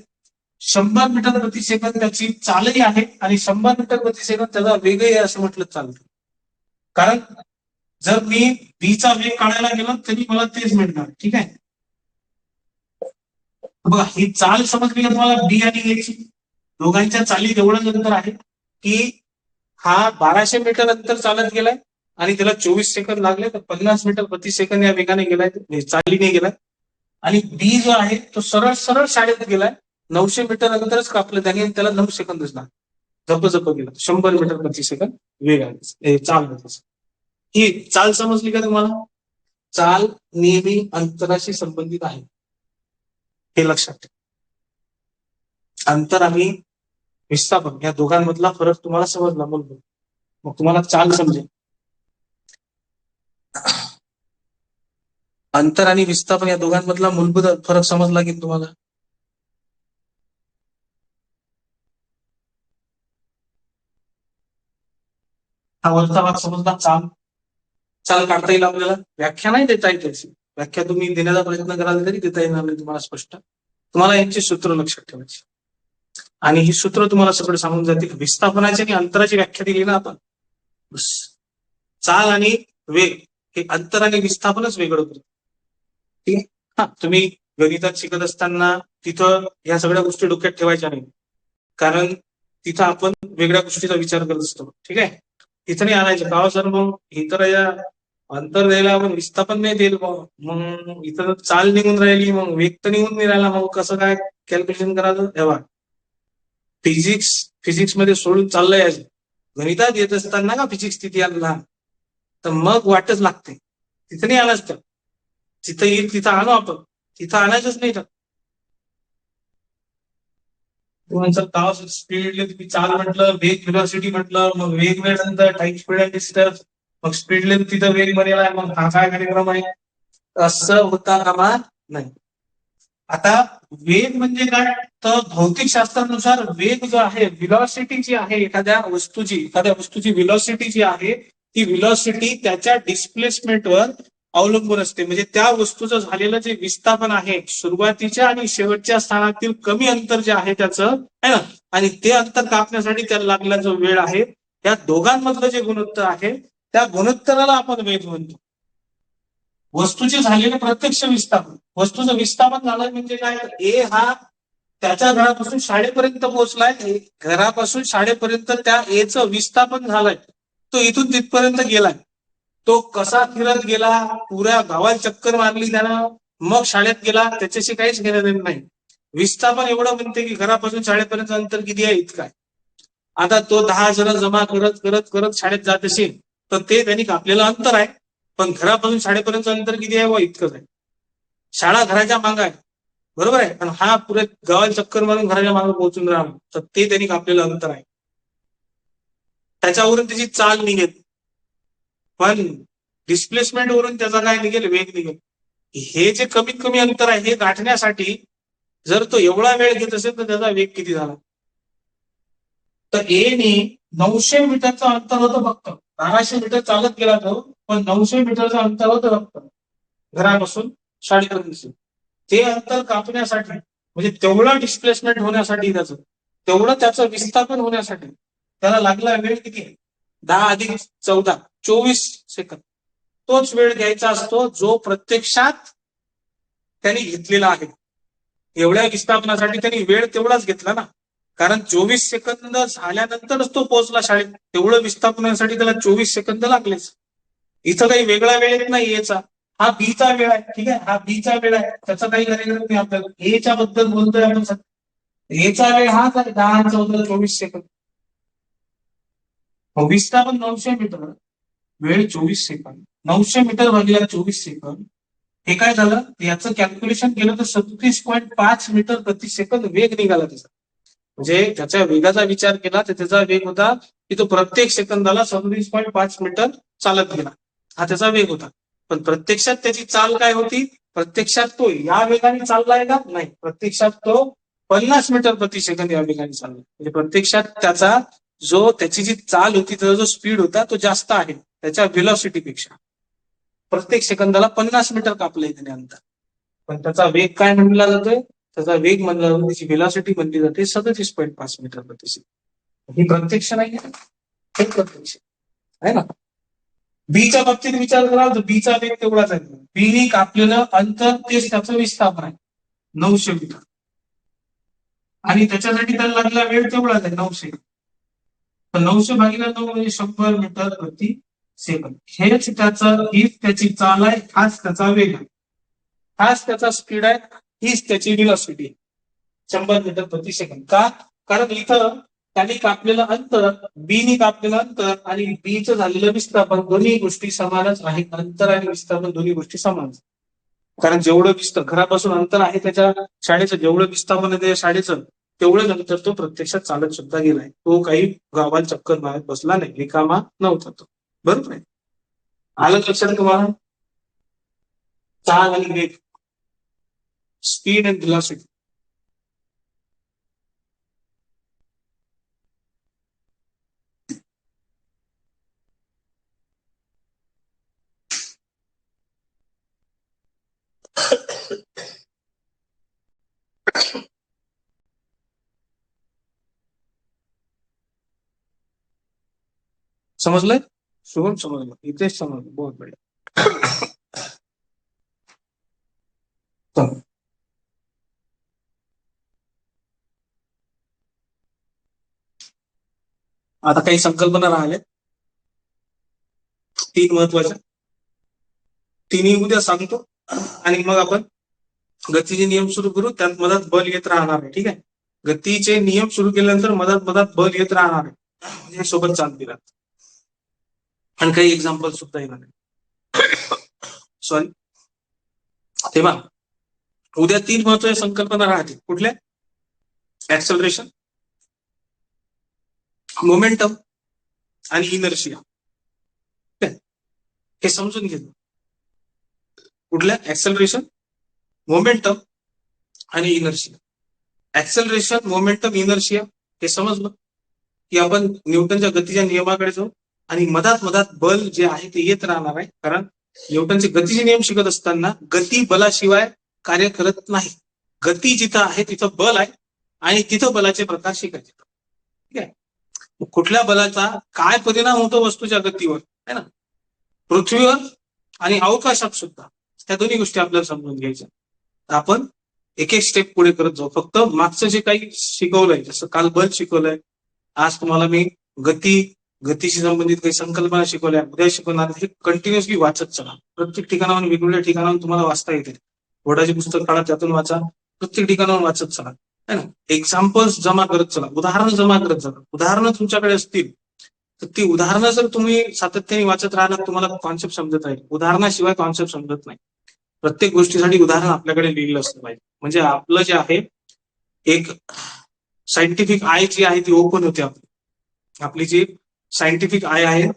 100 मीटर प्रति सेकंद त्याची चालही आहे, आणि 100 मीटर प्रति सेकंद त्याचा वेगही आहे असं म्हटलं चालतं. कारण जर मी बीचा वेग काढायला गेलो तरी मला तेच मिळणार. ठीक आहे, बघा ही चाल समजली का तुम्हाला, बी आणि एची दोघांच्या चालीत एवढं अंतर आहे की हा 1200 मीटर अंतर चालत गेलाय आणि त्याला 24 सेकंद लागले, तर 50 मीटर प्रति सेकंद या वेगाने गेलाय, चालीने गेलाय. आणि बी जो आहे तो सरळ सरळ शाळेत गेलाय, 900 मीटर अंतरच कापलं त्याने, त्याला 9 सेकंदच लागले, झप गेला. 100 मीटर प्रति सेकंद वेग आहे, चाल आहे. ही चाल समजली का तुम्हाला. चाल नेहमी अंतराशी संबंधित आहे, हे लक्षात ठेवा. अंतर आणि विस्थापन या दोघांमधला फरक तुम्हाला समजला, मग तुम्हाला चाल समजेल. अंतर आणि विस्थापन या दोघांमधला मूलभूत फरक समजला की तुम्हाला. हा वरचा भाग समजला. चाल काढता येईल आपल्याला, व्याख्या नाही देता येईल त्याची, व्याख्या तुम्ही देण्याचा प्रयत्न कराल तरी देता येणार नाही तुम्हाला स्पष्ट. तुम्हाला यांची सूत्र लक्षात ठेवायची, आणि ही सूत्र तुम्हाला सगळं सांगून जातील. विस्थापनाची आणि अंतराची व्याख्या दिली ना आपण, चाल आणि वेग हे अंतर आणि विस्थापनच वेगळं करतं. ठीक आहे, हा तुम्ही गणितात शिकत असताना तिथं या सगळ्या गोष्टी डोक्यात ठेवायच्या नाही, कारण तिथं आपण वेगळ्या गोष्टीचा विचार करत असतो. ठीक आहे, तिथं नाही आणायचं का सर, मग इतर या अंतर द्यायला मग विस्थापन नाही देईल, मग इथं चाल निघून राहिली, मग वेग तर निघून नाही राहिला, मग कसं काय कॅल्क्युलेशन करायचं. तेव्हा फिजिक्स मध्ये सोडून चाललंय यायचं, गणितात येत असताना का फिजिक्स तिथे आणला तर मग वाटच लागते. तिथं नाही आणायच, तर जिथं येईल तिथं आणू आपण, तिथं आणायचंच नाही. तर का स्पीडले तुम्ही चाल म्हटलं, वेग व्हेलॉसिटी म्हटलं, मग वेग वेळ नंतर टाइम स्पीड अँड डिस्टन्स, मग स्पीड लेंथ तिथं वेग बनेला, मग हा काय कार्यक्रम आहे, असं होता कामा नाही. आता वेग म्हणजे काय, तर भौतिकशास्त्रानुसार वेग जो आहे, व्हिलॉसिटी जी आहे एखाद्या वस्तूची व्हिलॉसिटी जी आहे, ती व्हिलॉसिटी त्याच्या डिस्प्लेसमेंटवर अवलंबून असते. म्हणजे त्या वस्तूचं झालेलं जे विस्थापन आहे, सुरुवातीच्या आणि शेवटच्या स्थानातील कमी अंतर जे आहे त्याचं, है ना, आणि ते अंतर कापण्यासाठी त्याला लागलेला जो वेळ आहे, या दोघांमधलं जे गुणोत्तर आहे, त्या गुणोत्तराला आपण वेग म्हणतो. वस्तूचे झालेले प्रत्यक्ष विस्थापन, वस्तूचं विस्थापन झालं म्हणजे काय, ए हा त्याच्या घरापासून शाळेपर्यंत पोहोचलाय, घरापासून शाळेपर्यंत त्या एचं विस्थापन झालंय, तो इथून तिथपर्यंत गेलाय. तो कसा फिरत गेला, पुऱ्या गावात चक्कर मारली त्यानं, मग शाळेत गेला, त्याच्याशी काहीच घेणं देणं नाही. विस्थापन एवढं म्हणते की घरापासून शाळेपर्यंत अंतर किती आहे, इतका आहे. आता तो 10 जण जमा करत करत करत शाळेत जात असेल, तर ते त्यांनी कापलेलं अंतर आहे. पण घरापासून शाळेपर्यंत अंतर किती आहे, व इतकंच आहे. शाळा घराच्या मागं आहे, बरोबर आहे, पण हा पुरे गावात चक्कर मारून घराच्या मागे पोहोचून राहिला, तर ते त्यांनी कापलेलं अंतर आहे. त्याच्यावरून त्याची चाल निघेल, पण डिस्प्लेसमेंट वरून त्याचा काय निघेल, वेग निघेल. हे जे कमीत कमी अंतर आहे हे गाठण्यासाठी जर तो एवढा वेळ घेत असेल तर त्याचा वेग किती झाला. तर एने 900 मीटरचं अंतर होतं फक्त, 1200 मीटर चालत गेला तो, पण 900 मीटरचं अंतर होतं फक्त घरापासून शाळेपर्यंत. ते अंतर कापण्यासाठी, म्हणजे तेवढं डिस्प्लेसमेंट होण्यासाठी, त्याचं विस्थापन होण्यासाठी त्याला लागला वेळ किती, 10 अधिक 14 24 सेकंद. तोच वेळ घ्यायचा असतो जो प्रत्यक्षात त्यांनी घेतलेला आहे. एवढ्या विस्थापनासाठी त्यांनी वेळ तेवढाच घेतला ना, कारण 24 सेकंद झाल्यानंतरच तो पोहोचला शाळेत. तेवढं विस्थापनासाठी त्याला 24 सेकंद लागलेच. इथं काही वेगळा वेळ येत नाही याचा, हा बीचा वेळ आहे, ठीक आहे, हा बीचा वेळ आहे, त्याचा काही गरज नाही आपल्याला. एच्या बद्दल बोलतोय आपण, एचा वेळ हाच आहे, 10 14 24 सेकंद. विस्थापन 900 मीटर, वेळ 24 सेकंद, 900 मीटर भागिले 24 सेकंद, हे काय झालं, याचं कॅल्क्युलेशन केलं तर 37.5 मीटर प्रति सेकंद वेग निघाला त्याचा. म्हणजे त्याच्या वेगाचा विचार केला तर त्याचा वेग होता की तो प्रत्येक सेकंदाला 37.5 मीटर चालत गेला, हा त्याचा वेग होता. पण प्रत्यक्षात त्याची चाल काय होती, प्रत्यक्षात तो या वेगाने चाललाय का, नाही, प्रत्यक्षात तो 50 मीटर प्रति सेकंद या वेगाने चालला. म्हणजे प्रत्यक्षात त्याची जी चाल होती, त्याचा जो स्पीड होता तो जास्त आहे त्याच्या व्हेलॉसिटीपेक्षा. प्रत्येक सेकंदाला 50 मीटर कापलंय त्याने अंतर. पण त्याचा वेग काय म्हणला जातोय, त्याचा वेग म्हणला जातो, त्याची व्हेलॉसिटी म्हणली जाते 37.5 मीटर प्रति सेकंद. ही प्रत्यक्ष नाही, हे प्रत्यक्ष आहे ना. बीच्या बाबतीत विचार करा तर बीचा वेग तेवढाच आहे, बीने कापलेलं अंतर तेच त्याचं विस्थापन आहे 900 मीटर, आणि त्याच्यासाठी त्याला लागला वेळ तेवढाच आहे 900. तर 900 भागिले 9 म्हणजे 100 मीटर प्रति सेकंद. हीच त्याची चाल आहे, हाच त्याचा वेग आहे, हाच त्याचा स्पीड आहे, हीच त्याची व्हेलॉसिटी आहे, 100 मीटर प्रति सेकंद. का, कारण इथं त्यांनी कापलेलं अंतर, बीने कापलेलं अंतर आणि बीचं झालेलं विस्थापन, दोन्ही गोष्टी समानच आहेत. अंतर आणि विस्थापन दोन्ही गोष्टी समान. कारण जेवढं घरापासून अंतर आहे त्याच्या शाळेचं, जेवढं विस्थापन आहे त्या शाळेचं, तेवढं नंतर तो प्रत्यक्षात चालत सुद्धा गेलाय. तो काही गावात चक्कर मारत बसला नाही, रिकामा नव्हता तो, बरोबर आहे. आलं लक्षात तुम्हाला, चाल आणि वेग, स्पीड अँड व्हेलॉसिटी. समजलंय, शुभम समजलं, इथेच समजलं, बहुत बढिया. आता काही संकल्पना राहिल्या 3 महत्वाच्या, तिन्ही उद्या सांगतो, आणि मग आपण गतीचे नियम सुरू करू. त्यात मधात बल येत राहणार आहे, ठीक आहे. गतीचे नियम सुरू केल्यानंतर मधात मधात बल येत राहणार आहे, हे सोबत चालतील. आणि काही एक्झाम्पल सुद्धा येणार आहे, सॉरी. तेव्हा उद्या 3 महत्वाच्या संकल्पना राहतील. कुठल्या, ऍक्सलरेशन, मोमेंटम आणि इनर्शिया. हे समजून घेतलं. कुठल्या, ऍक्सलरेशन, मोमेंटम आणि इनर्शिया. ऍक्सेलरेशन, मोमेंटम, इनर्शिया हे समजलं की आपण न्यूटनच्या गतीच्या नियमाकडे जाऊ आणि मधात मधात बल जे आहे ते येत राहणार आहे, कारण न्यूटनचे गतीचे नियम शिकत असताना गती बलाशिवाय कार्य करत नाही. गती जिथं आहे तिथं बल आहे आणि तिथं बलाचे प्रकार शिकायचे. ठीक आहे. कुठल्या बलाचा काय परिणाम होतो वस्तूच्या गतीवर है ना, पृथ्वीवर आणि अवकाशात सुद्धा, त्या दोन्ही गोष्टी आपल्याला समजून घ्यायच्या. आपण एक एक स्टेप पुढे करत जाऊ. फक्त मागचं जे काही शिकवलंय, जसं काल बल शिकवलंय, आज तुम्हाला मी गतीशी संबंधित काही संकल्पना शिकवल्या, उद्या शिकवणार, हे कंटिन्युअसली वाचत चला. प्रत्येक ठिकाणावर वेगवेगळ्या ठिकाणावर तुम्हाला वाचता येते. बोर्डाचे पुस्तक काढा, त्यातून वाचा, प्रत्येक ठिकाणावर वाचत चला है ना. एक्झाम्पल्स जमा करत चला, उदाहरणं जमा करत चला. उदाहरणं तुमच्याकडे असतील तर ती उदाहरणं जर तुम्ही सातत्याने वाचत राहणार, तुम्हाला कॉन्सेप्ट समजत राहील. उदाहरणाशिवाय कॉन्सेप्ट समजत नाही. प्रत्येक गोष्टीसाठी उदाहरण आपल्याकडे लिहिलं असलं पाहिजे, म्हणजे आपलं जे आहे एक सायंटिफिक आय जी आहे ती ओपन होते. आपली जी सायंटिफिक आय आहे,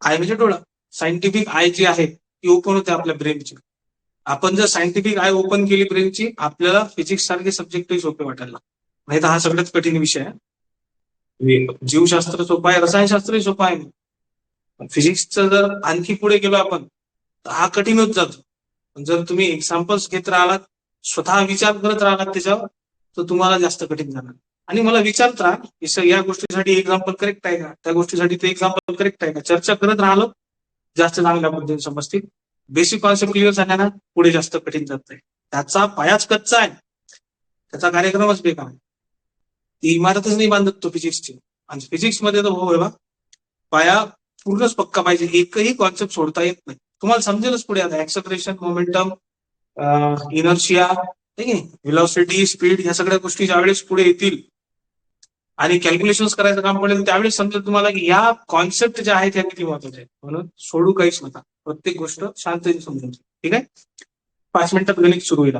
आय म्हणजे डोळा, सायंटिफिक आय जी आहे ती ओपन होते आपल्या ब्रेनची. आपण जर सायंटिफिक आय ओपन केली ब्रेनची, आपल्याला फिजिक्स सारखे सब्जेक्टही सोपे वाटायला, नाही तर हा सगळ्यात कठीण विषय आहे. जीवशास्त्र सोपं आहे, रसायनशास्त्रही सोपं आहे. फिजिक्सचं जर आणखी पुढे गेलो आपण तर हा कठीण होत जातो. जर तुम्ही एक्झाम्पल्स घेत राहिलात, स्वतः विचार करत राहिलात त्याच्यावर, तर तुम्हाला जास्त कठीण जाणार. आणि मला विचारत राहा, या गोष्टीसाठी एक्झाम्पल करेक्ट आहे का, त्या गोष्टीसाठी ते एक्झाम्पल करेक्ट आहे का, चर्चा करत राहिलो जास्त चांगल्या पद्धतीने समजतील. बेसिक कॉन्सेप्ट क्लिअर झाल्या ना, पुढे जास्त कठीण जात नाही. त्याचा पायाच कच्चा आहे, त्याचा कार्यक्रमच बेकार आहे. ती इमारतच नाही बांधत तो फिजिक्सची. आणि फिजिक्स मध्ये तर हो बघा, पाया पूर्णच पक्का पाहिजे, एकही कॉन्सेप्ट सोडता येत नाही. तुम्हाला समजेलच पुढे आता acceleration, momentum, inertia, velocity, speed, ह्या सगळ्या गोष्टी ज्यावेळेस पुढे येतील आणि कॅल्क्युलेशन करायचं काम पडेल, त्यावेळेस समजेल तुम्हाला की या कॉन्सेप्ट ज्या आहेत ह्या किती महत्वाच्या आहेत. म्हणून सोडू काहीच नका, प्रत्येक गोष्ट शांततेने समजून. ठीक आहे, 5 मिनिटात गणित सुरू होईल.